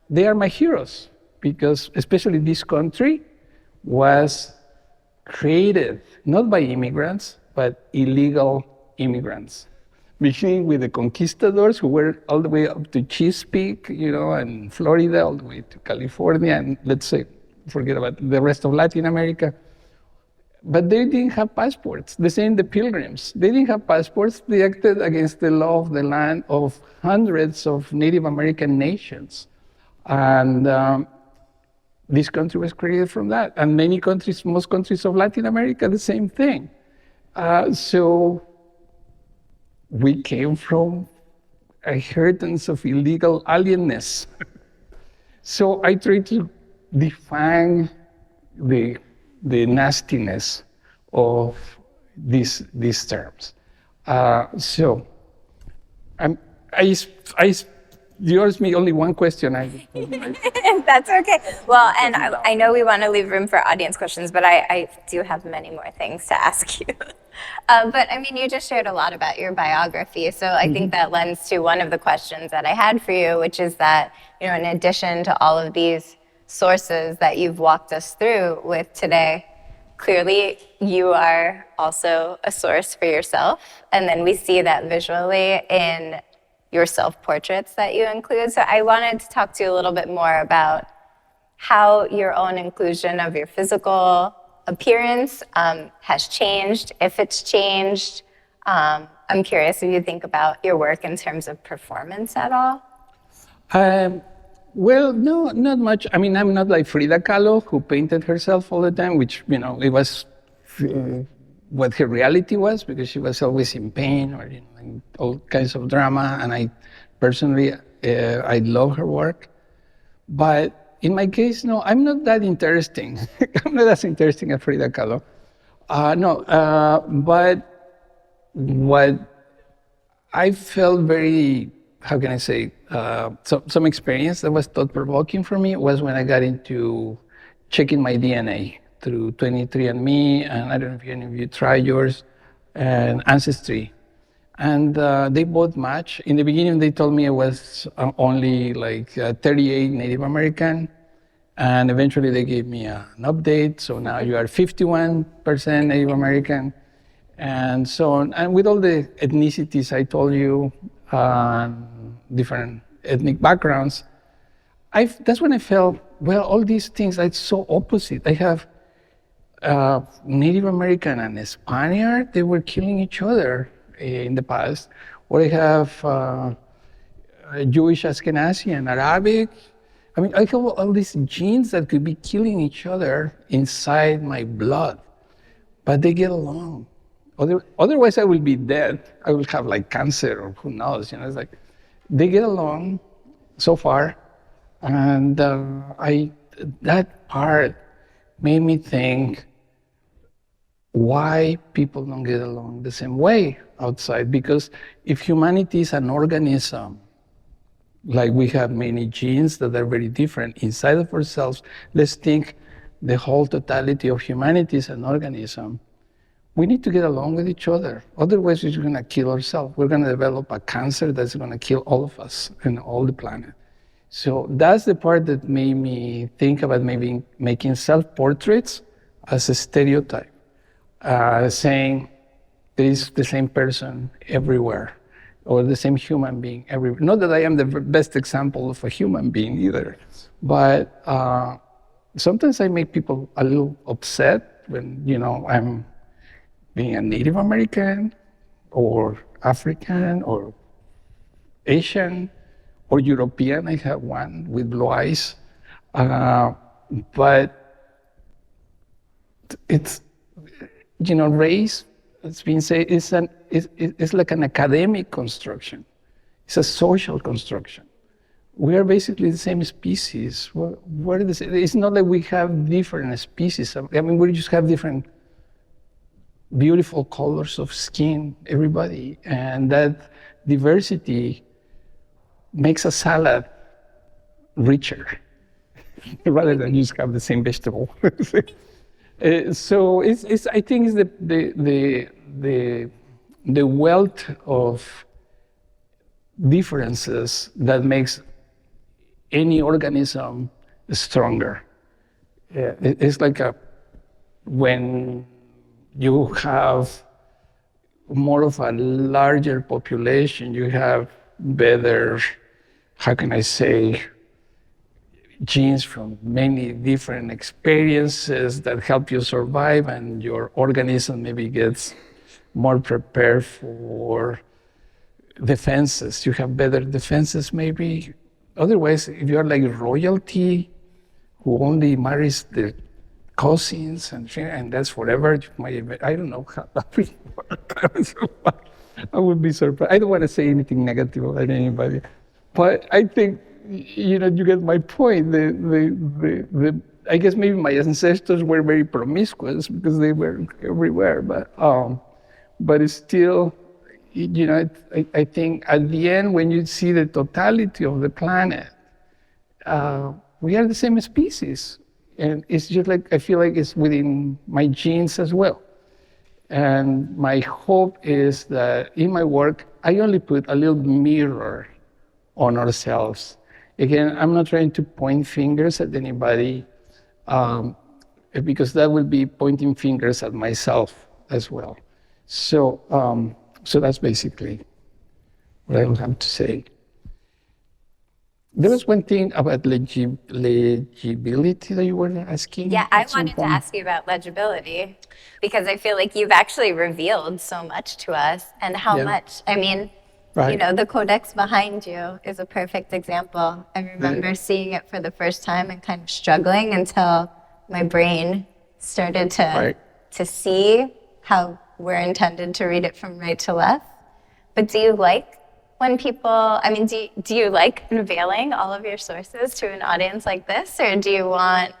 they are my heroes, because especially this country was created not by immigrants, but illegal immigrants. Beginning with the conquistadors who were all the way up to Chesapeake, you know, and Florida, all the way to California, and let's say, forget about the rest of Latin America. But they didn't have passports. The same, the Pilgrims. They didn't have passports. They acted against the law of the land of hundreds of Native American nations. And this country was created from that. And many countries, most countries of Latin America, the same thing. So we came from a inheritance of illegal alienness. So I try to define the nastiness of these terms. So you asked me only one question. That's okay. Well, and I know we want to leave room for audience questions, but I do have many more things to ask you. But I mean, you just shared a lot about your biography, so I think that lends to one of the questions that I had for you, which is that, you know, in addition to all of these sources that you've walked us through with today, clearly you are also a source for yourself, and then we see that visually in your self-portraits that you include. So I wanted to talk to you a little bit more about how your own inclusion of your physical appearance has changed, if it's changed. I'm curious if you think about your work in terms of performance at all. Well, no, not much. I mean, I'm not like Frida Kahlo, who painted herself all the time, which, you know, it was what her reality was, because she was always in pain or, you know, in all kinds of drama. And I personally, I love her work. But in my case, no, I'm not that interesting. I'm not as interesting as Frida Kahlo. But what I felt very, how can I say, some experience that was thought-provoking for me was when I got into checking my DNA through 23andMe, and I don't know if any of you try yours, and Ancestry. And they both match. In the beginning, they told me I was only like 38 Native American, and eventually they gave me an update. So now you are 51% Native American, and so on. And with all the ethnicities I told you, different ethnic backgrounds, that's when I felt, well, all these things are so opposite. I have Native American and Spaniard, they were killing each other in the past. Or I have Jewish Ashkenazi and Arabic. I mean, I have all these genes that could be killing each other inside my blood, but they get along. Otherwise, I will be dead. I will have like cancer or who knows. You know, it's like they get along so far, and that part made me think why people don't get along the same way outside. Because if humanity is an organism, like we have many genes that are very different inside of ourselves, let's think the whole totality of humanity is an organism. We need to get along with each other. Otherwise, we're going to kill ourselves. We're going to develop a cancer that's going to kill all of us and all the planet. So that's the part that made me think about maybe making self-portraits as a stereotype, saying there is the same person everywhere, or the same human being everywhere. Not that I am the best example of a human being either, but sometimes I make people a little upset when, you know, I'm being a Native American or African or Asian or European. I have one with blue eyes. But it's, you know, race, it's been said, it's like an academic construction. It's a social construction. We are basically the same species. It's not that we have different species. I mean, we just have different beautiful colors of skin, everybody. And that diversity makes a salad richer rather than just have the same vegetable. So I think it's the wealth of differences that makes any organism stronger. It's like when you have more of a larger population, you have better, how can I say, genes from many different experiences that help you survive, and your organism maybe gets more prepared for defenses. You have better defenses maybe. Otherwise, if you're like royalty who only marries the cousins and that's forever. I don't know how that will work. I would be surprised. I don't want to say anything negative about anybody, but I think, you get my point. I guess maybe my ancestors were very promiscuous because they were everywhere, but it's still, I think at the end, when you see the totality of the planet, we are the same species. And it's just like, I feel like it's within my genes as well. And my hope is that in my work, I only put a little mirror on ourselves. Again, I'm not trying to point fingers at anybody, because that would be pointing fingers at myself as well. So that's basically what I would have to say. There was one thing about legibility that you were asking. Yeah, I wanted to ask you about legibility because I feel like you've actually revealed so much to us and how much. I mean, right. The codex behind you is a perfect example. I remember seeing it for the first time and kind of struggling until my brain started to see how we're intended to read it from right to left. But do you like when people, do you like unveiling all of your sources to an audience like this, or do you want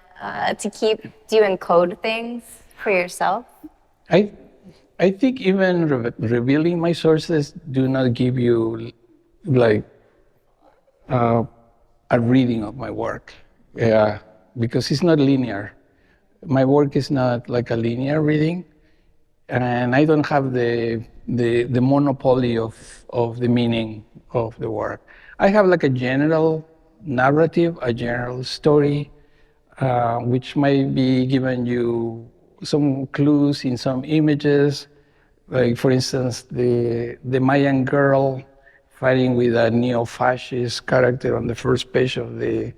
do you encode things for yourself? I think even revealing my sources do not give you like a reading of my work, because it's not linear. My work is not like a linear reading, and I don't have the monopoly of the meaning of the work. I have like a general narrative, a general story, which might be giving you some clues in some images, like for instance, the Mayan girl fighting with a neo-fascist character on the first page of the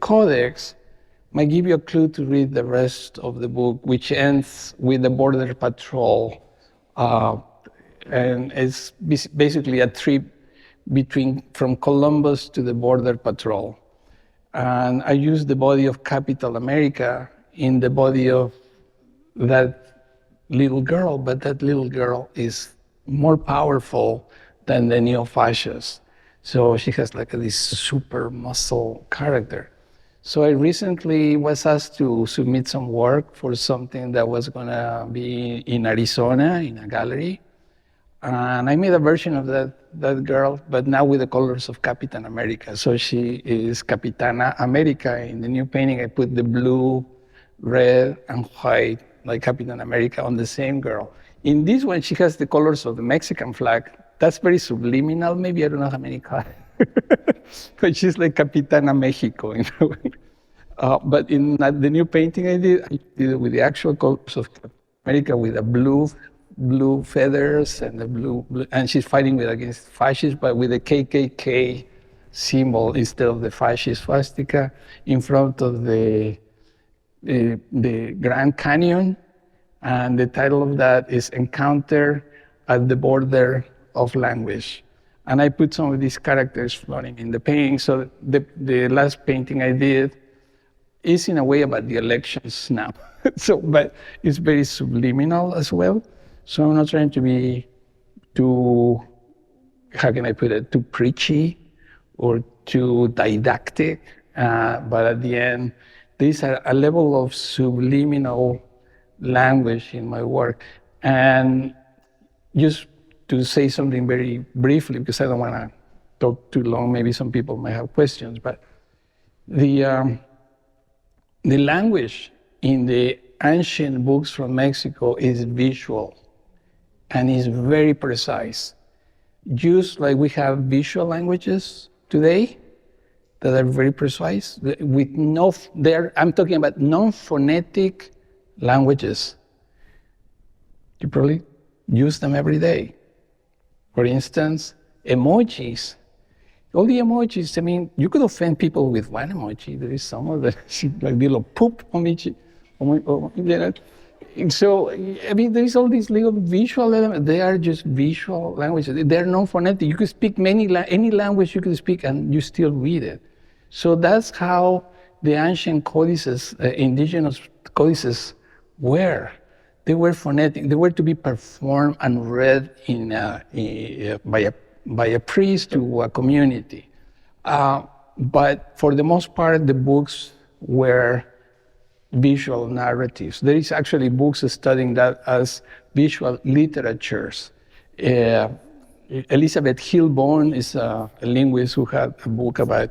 codex might give you a clue to read the rest of the book, which ends with the border patrol. And it's basically a trip from Columbus to the border patrol. And I use the body of Capital America in the body of that little girl, but that little girl is more powerful than the neo-fascist. So she has like this super muscle character. So I recently was asked to submit some work for something that was gonna be in Arizona in a gallery. And I made a version of that girl, but now with the colors of Captain America. So she is Capitana America. In the new painting, I put the blue, red, and white, like Captain America, on the same girl. In this one, she has the colors of the Mexican flag. That's very subliminal. Maybe I don't know how many colors. But she's like Capitana Mexico in a way. But in the new painting I did it with the actual colors of America, with the blue feathers and the blue, and she's fighting against fascists, but with the KKK symbol instead of the fascist swastika in front of the Grand Canyon. And the title of that is Encounter at the Border of Language. And I put some of these characters floating in the painting. So the last painting I did is in a way about the elections now. But it's very subliminal as well. So I'm not trying to be too, how can I put it, too preachy or too didactic. But at the end, there's a level of subliminal language in my work. And just to say something very briefly, because I don't want to talk too long, maybe some people might have questions, but the language in the ancient books from Mexico is visual and is very precise. Just like we have visual languages today that are very precise, with I'm talking about non-phonetic languages. You probably use them every day. For instance, emojis. All the emojis, I mean, you could offend people with one emoji. There is some of the like little poop emoji. So, I mean, there is all these little visual elements. They are just visual languages. They are non-phonetic. You could speak any language you could speak and you still read it. So that's how the ancient codices, indigenous codices were. They were phonetic. They were to be performed and read by a priest to a community. But for the most part, the books were visual narratives. There is actually books studying that as visual literatures. Elizabeth Hilborn is a linguist who had a book about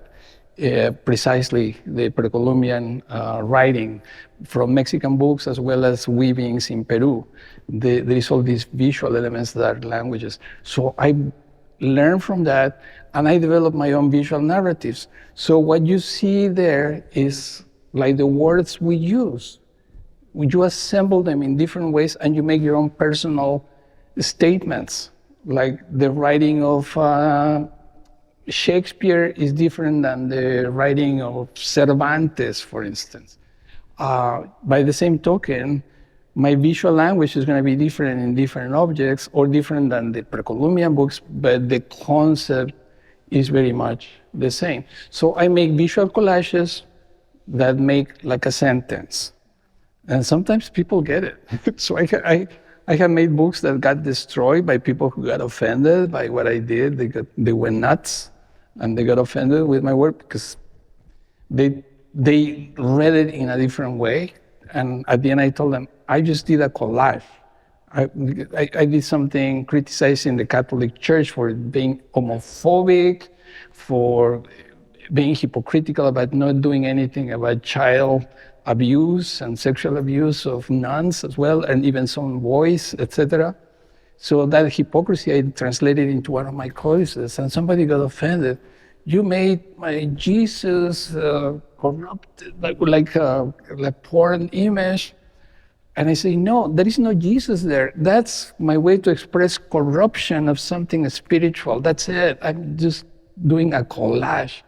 precisely the Pre-Columbian writing from Mexican books as well as weavings in Peru. There is all these visual elements that are languages. So I learned from that and I developed my own visual narratives. So what you see there is like the words we use. You assemble them in different ways and you make your own personal statements. Like the writing of Shakespeare is different than the writing of Cervantes, for instance. By the same token, my visual language is going to be different in different objects or different than the Pre-Columbian books, but the concept is very much the same. So I make visual collages that make like a sentence. And sometimes people get it. So I have made books that got destroyed by people who got offended by what I did. They went nuts and they got offended with my work because they read it in a different way. And at the end I told them, I just did a collage. I did something criticizing the Catholic Church for being homophobic, for being hypocritical about not doing anything about child abuse and sexual abuse of nuns as well, and even some boys, etc. So that hypocrisy I translated into one of my codices, and somebody got offended. You made my Jesus corrupted, like a porn image. And I say, no, there is no Jesus there. That's my way to express corruption of something spiritual. That's it. I'm just doing a collage.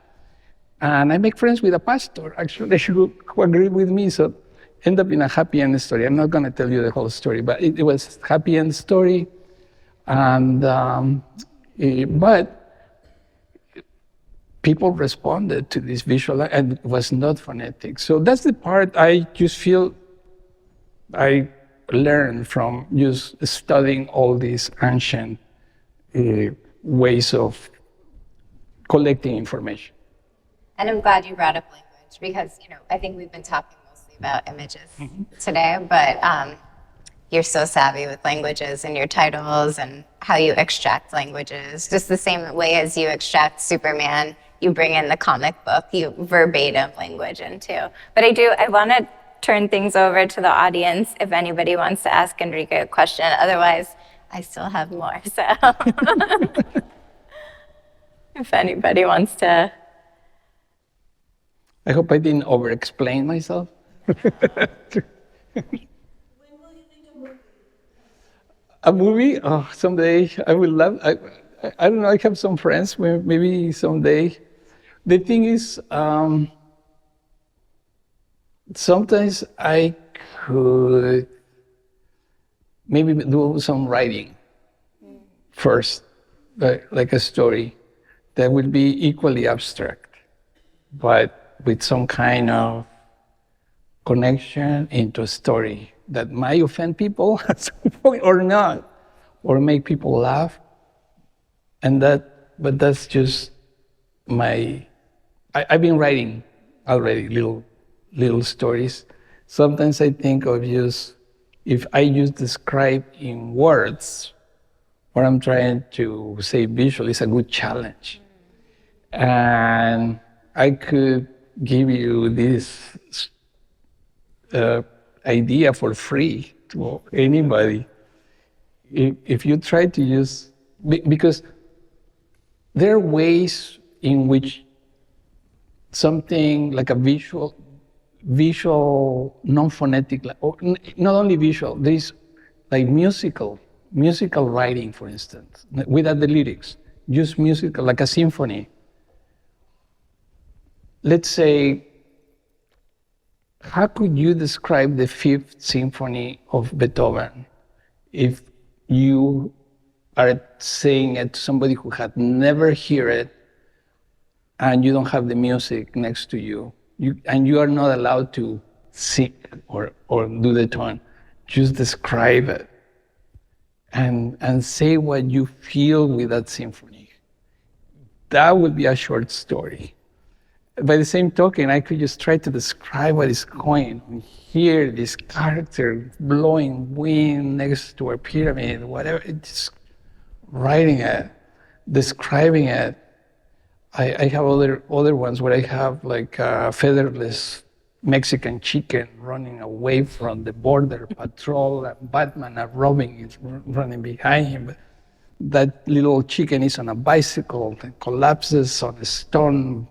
And I make friends with a pastor, actually, who agreed with me. So end up in a happy end story. I'm not going to tell you the whole story, but it was a happy end story. And but people responded to this visual, and it was not phonetic. So that's the part I just feel I learned from just studying all these ancient ways of collecting information. And I'm glad you brought up language because, I think we've been talking mostly about images today, but you're so savvy with languages and your titles and how you extract languages. Just the same way as you extract Superman, you bring in the comic book, you verbatim language into. But I want to turn things over to the audience if anybody wants to ask Enrique a question. Otherwise, I still have more. So if anybody wants to. I hope I didn't over-explain myself. When will you make a movie? A movie? Oh, someday I would love. I don't know. I have some friends. Maybe someday. The thing is, sometimes I could maybe do some writing first, like a story that would be equally abstract, but with some kind of connection into a story that might offend people at some point or not, or make people laugh. But that's just I've been writing already little stories. Sometimes I think of if I describe in words what I'm trying to say visually, it's a good challenge. And I could give you this idea for free to anybody. If you try to use, because there are ways in which something like a visual, non-phonetic, or not only visual, there is like musical writing, for instance, without the lyrics, just musical, like a symphony. Let's say, how could you describe the Fifth Symphony of Beethoven if you are saying it to somebody who had never heard it and you don't have the music next to you? you are not allowed to sing or do the tone. Just describe it and say what you feel with that symphony. That would be a short story. By the same token, I could just try to describe what is going on here, this character blowing wind next to a pyramid, whatever, just writing it, describing it. I have other ones where I have like a featherless Mexican chicken running away from the border patrol, and Batman and Robin is running behind him. That little chicken is on a bicycle and collapses on a stone,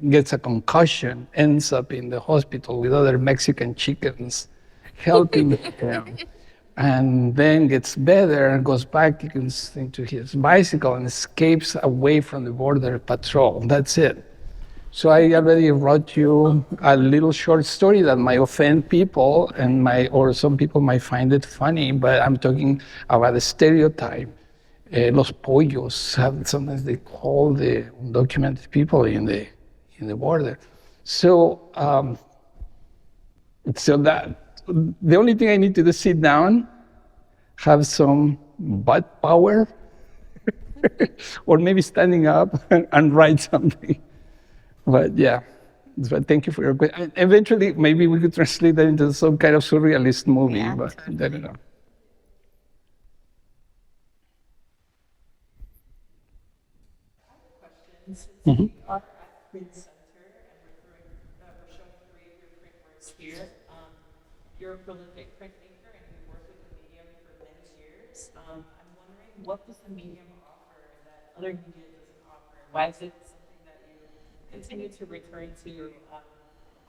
gets a concussion, ends up in the hospital with other Mexican chickens helping him, and then gets better, goes back into his bicycle and escapes away from the border patrol. That's it. So I already wrote you a little short story that might offend people or some people might find it funny, but I'm talking about a stereotype. Los pollos, sometimes they call the undocumented people in the border. So that the only thing I need to do is sit down, have some butt power, or maybe standing up and write something. But yeah, but thank you for your question. Eventually, maybe we could translate that into some kind of surrealist movie, Yeah, but totally. I don't know. We are at Print Center, and we're showing 3 of your print works here. You're a prolific printmaker, and you've worked with the medium for many years. I'm wondering, what does the medium offer that other media doesn't offer? Why is it something that you continue to return to? Of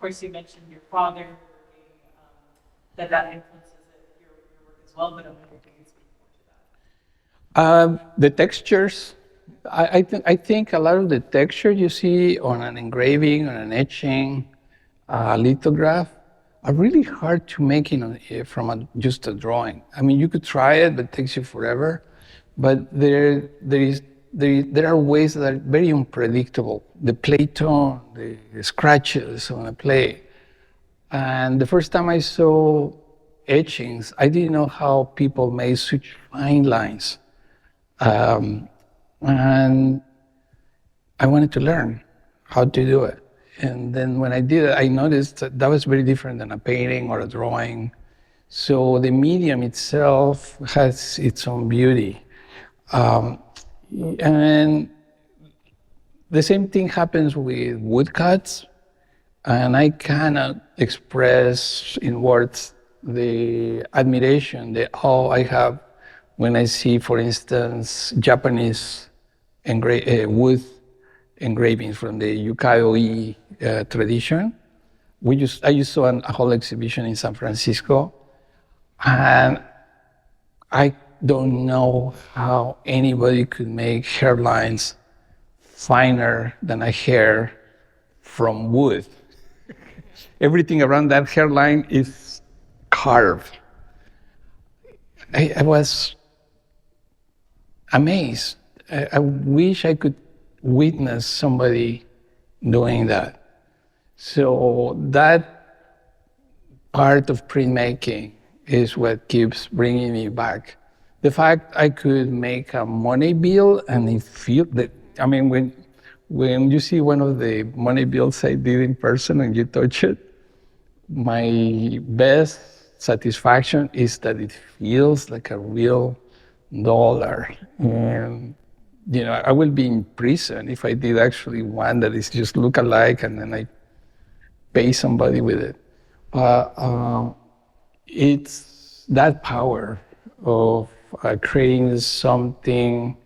course, you mentioned your father working, that influences your work as well, but I'm wondering if you can speak more to that. The textures, I think a lot of the texture you see on an engraving, on an etching, lithograph, are really hard to make from just a drawing. I mean, you could try it, but it takes you forever. But there are ways that are very unpredictable. The play tone, the scratches on a play. And the first time I saw etchings, I didn't know how people made such fine lines. And I wanted to learn how to do it. And then when I did it, I noticed that was very different than a painting or a drawing. So the medium itself has its own beauty. And the same thing happens with woodcuts. And I cannot express in words the admiration, the awe I have when I see, for instance, Japanese wood engravings from the ukiyo-e tradition. I just saw a whole exhibition in San Francisco, and I don't know how anybody could make hairlines finer than a hair from wood. Everything around that hairline is carved. I was amazed. I wish I could witness somebody doing that. So that part of printmaking is what keeps bringing me back. The fact I could make a money bill and it feel that, I mean, when you see one of the money bills I did in person and you touch it, my best satisfaction is that it feels like a real dollar. And I will be in prison if I did actually one that is just look alike and then I pay somebody with it. It's that power of creating something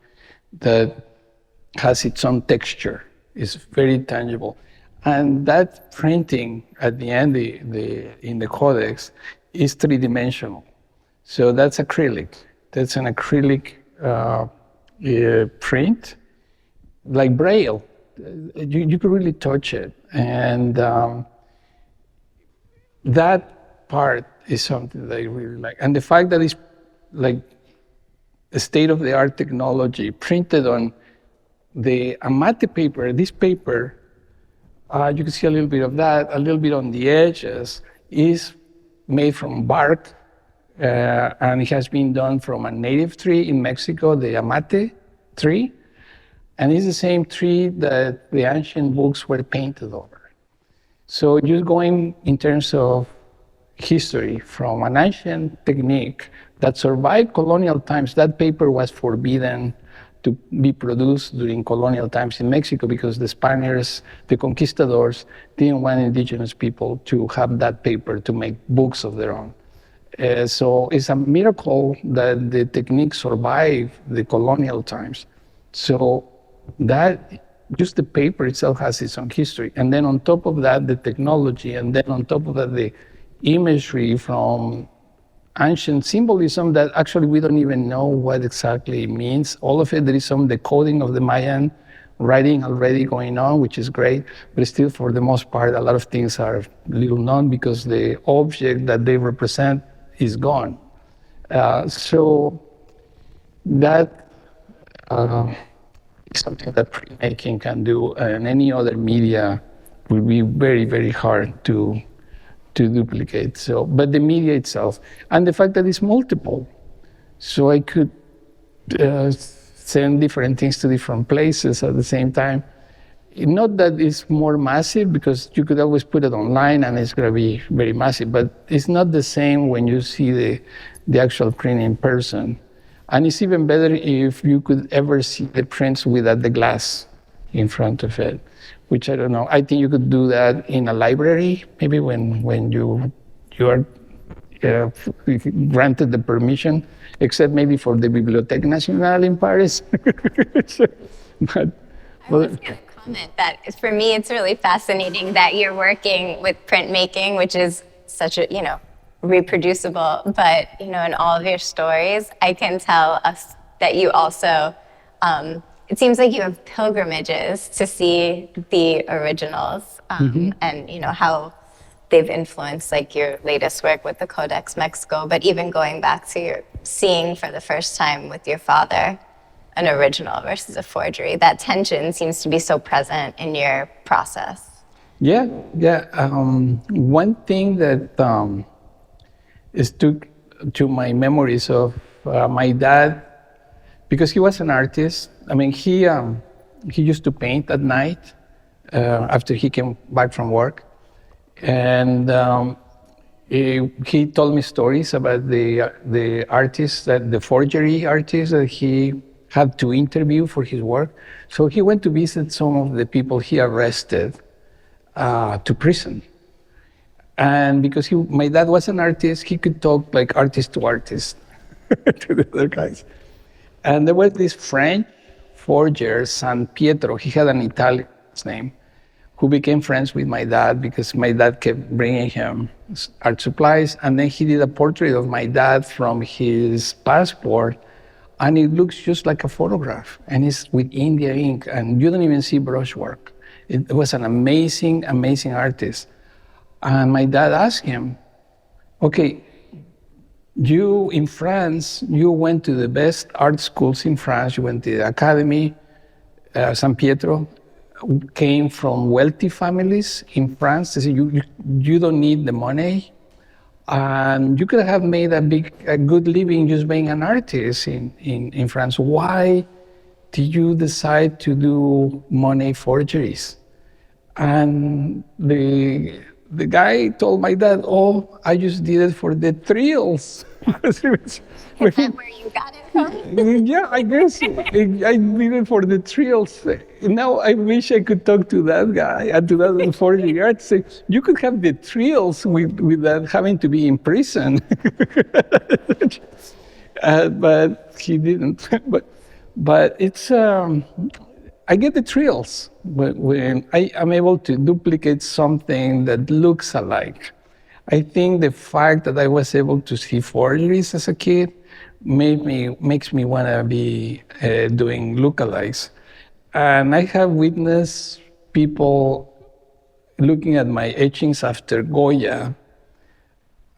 that has its own texture. It's very tangible. And that printing at the end in the codex is three-dimensional. So that's acrylic. That's an acrylic print, like Braille. You could really touch it. And that part is something that I really like. And the fact that it's like a state-of-the-art technology printed on the amate paper, this paper, You can see a little bit of that, a little bit on the edges is made from bark, and it has been done from a native tree in Mexico, the amate tree, and it's the same tree that the ancient books were painted over. So just going in terms of history from an ancient technique that survived colonial times. That paper was forbidden to be produced during colonial times in Mexico because the Spaniards, the conquistadors, didn't want indigenous people to have that paper to make books of their own. So it's a miracle that the technique survived the colonial times. So that, just the paper itself has its own history. And then on top of that, the technology, and then on top of that, the imagery from ancient symbolism that actually we don't even know what exactly it means. All of it, there is some decoding of the Mayan writing already going on, which is great, but still for the most part, a lot of things are little known because the object that they represent is gone. So that is something that printmaking can do, and any other media will be very, very hard to duplicate. So, but the media itself, and the fact that it's multiple, so I could send different things to different places at the same time. Not that it's more massive, because you could always put it online and it's going to be very massive, but it's not the same when you see the actual print in person. And it's even better if you could ever see the prints without the glass in front of it, which I don't know. I think you could do that in a library, maybe when you are granted the permission, except maybe for the Bibliothèque Nationale in Paris. But, I was going to comment that for me, it's really fascinating that you're working with printmaking, which is such a, reproducible, but, in all of your stories, I can tell us that you also, it seems like you have pilgrimages to see the originals, and, how they've influenced like your latest work with the Codex Mexico, but even going back to your seeing for the first time with your father an original versus a forgery. That tension seems to be so present in your process. Yeah. One thing that is stuck to my memories of my dad, because he was an artist. I mean, he used to paint at night after he came back from work, and he told me stories about the artists, the forgery artists that he had to interview for his work. So he went to visit some of the people he arrested to prison. And because my dad was an artist, he could talk like artist to artist to the other guys. And there was this French forger, San Pietro, he had an Italian name, who became friends with my dad because my dad kept bringing him art supplies. And then he did a portrait of my dad from his passport, and it looks just like a photograph, and it's with India ink, and you don't even see brushwork. It was an amazing, amazing artist. And my dad asked him, okay, you in France, you went to the best art schools in France, you went to the Academy, San Pietro, came from wealthy families in France. They said, you don't need the money, and you could have made a good living just being an artist in France. Why did you decide to do money forgeries? And the guy told my dad, oh, I just did it for the thrills. Is that where you got it from? Yeah, I guess. I did it for the thrills. Now I wish I could talk to that guy and to that forgery artist. Say, you could have the thrills with that having to be in prison. But he didn't. But it's, I get the thrills when I am able to duplicate something that looks alike. I think the fact that I was able to see forgeries as a kid makes me want to be doing lookalikes. And I have witnessed people looking at my etchings after Goya,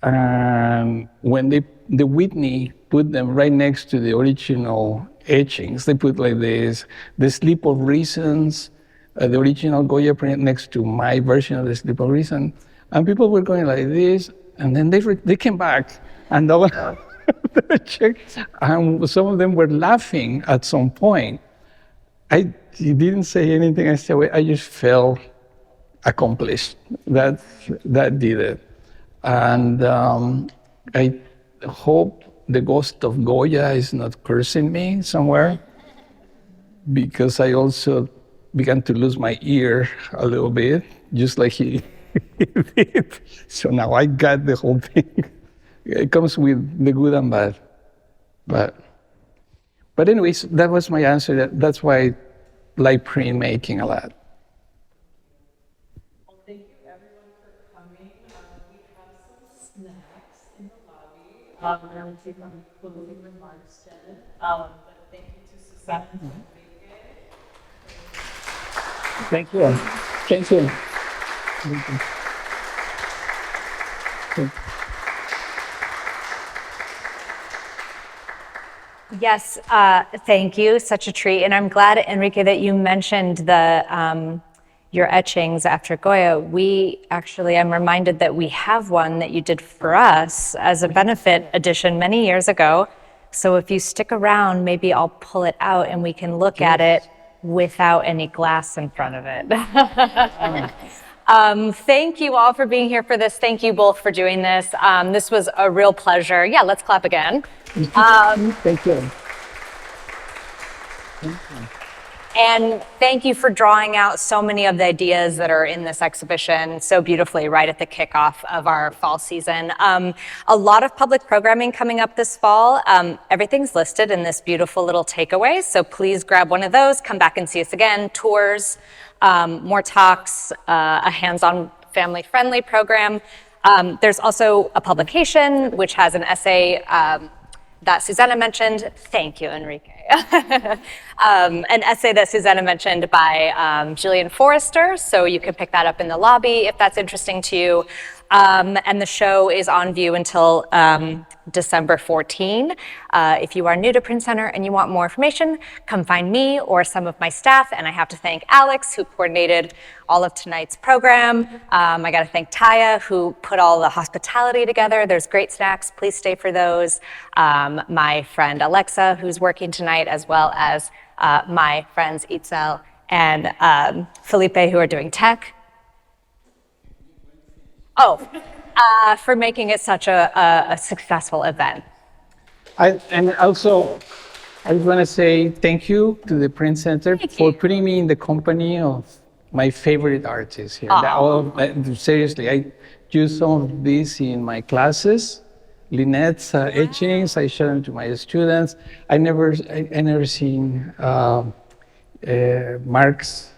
and when the Whitney put them right next to the original etchings, they put like this, the Sleep of Reasons, the original Goya print next to my version of the Sleepover, and people were going like this, and then they came back, and no one checked, and some of them were laughing at some point. I didn't say anything. I said, I just felt accomplished. That did it. And I hope the ghost of Goya is not cursing me somewhere, because I also began to lose my ear a little bit, just like he did. So now I got the whole thing. It comes with the good and bad. But anyways, that was my answer. That's why I like printmaking a lot. Well, thank you everyone for coming. We have some snacks in the lobby. We're going to take some closing remarks, Jen. But thank you to Susanna V. Thank you. Thank you. Thank you. Yes, thank you. Such a treat. And I'm glad, Enrique, that you mentioned your etchings after Goya. I'm reminded that we have one that you did for us as a benefit edition many years ago. So if you stick around, maybe I'll pull it out and we can look at it without any glass in front of it. Thank you all for being here for this. Thank you both for doing this. This was a real pleasure. Yeah, let's clap again. Thank you. And thank you for drawing out so many of the ideas that are in this exhibition so beautifully right at the kickoff of our fall season. A lot of public programming coming up this fall. Everything's listed in this beautiful little takeaway, so please grab one of those, come back and see us again. Tours, more talks, a hands-on family-friendly program. There's also a publication which has an essay that Susanna mentioned. Thank you, Enrique. An essay that Susanna mentioned by Jillian Forrester, so you can pick that up in the lobby if that's interesting to you. And the show is on view until December 14. If you are new to Print Center and you want more information, come find me or some of my staff. And I have to thank Alex, who coordinated all of tonight's program. I got to thank Taya, who put all the hospitality together. There's great snacks. Please stay for those. My friend Alexa, who's working tonight, as well as my friends Itzel and Felipe, who are doing tech. For making it such a successful event. And also, I just want to say thank you to the Print Center for putting me in the company of my favorite artists here. Seriously, I use some of these in my classes. Lynette's etchings, I show them to my students. I never seen Mark's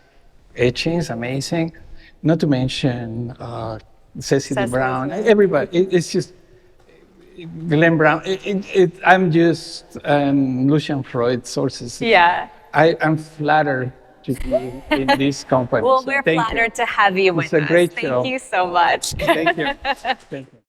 etchings, amazing. Not to mention Cecily Brown, everybody. It's just Glenn Brown. I'm just Lucian Freud sources. Yeah. I'm flattered to be in this company. Well, we're flattered to have you with us. It's a great show. Thank you so much. Thank you. Thank you.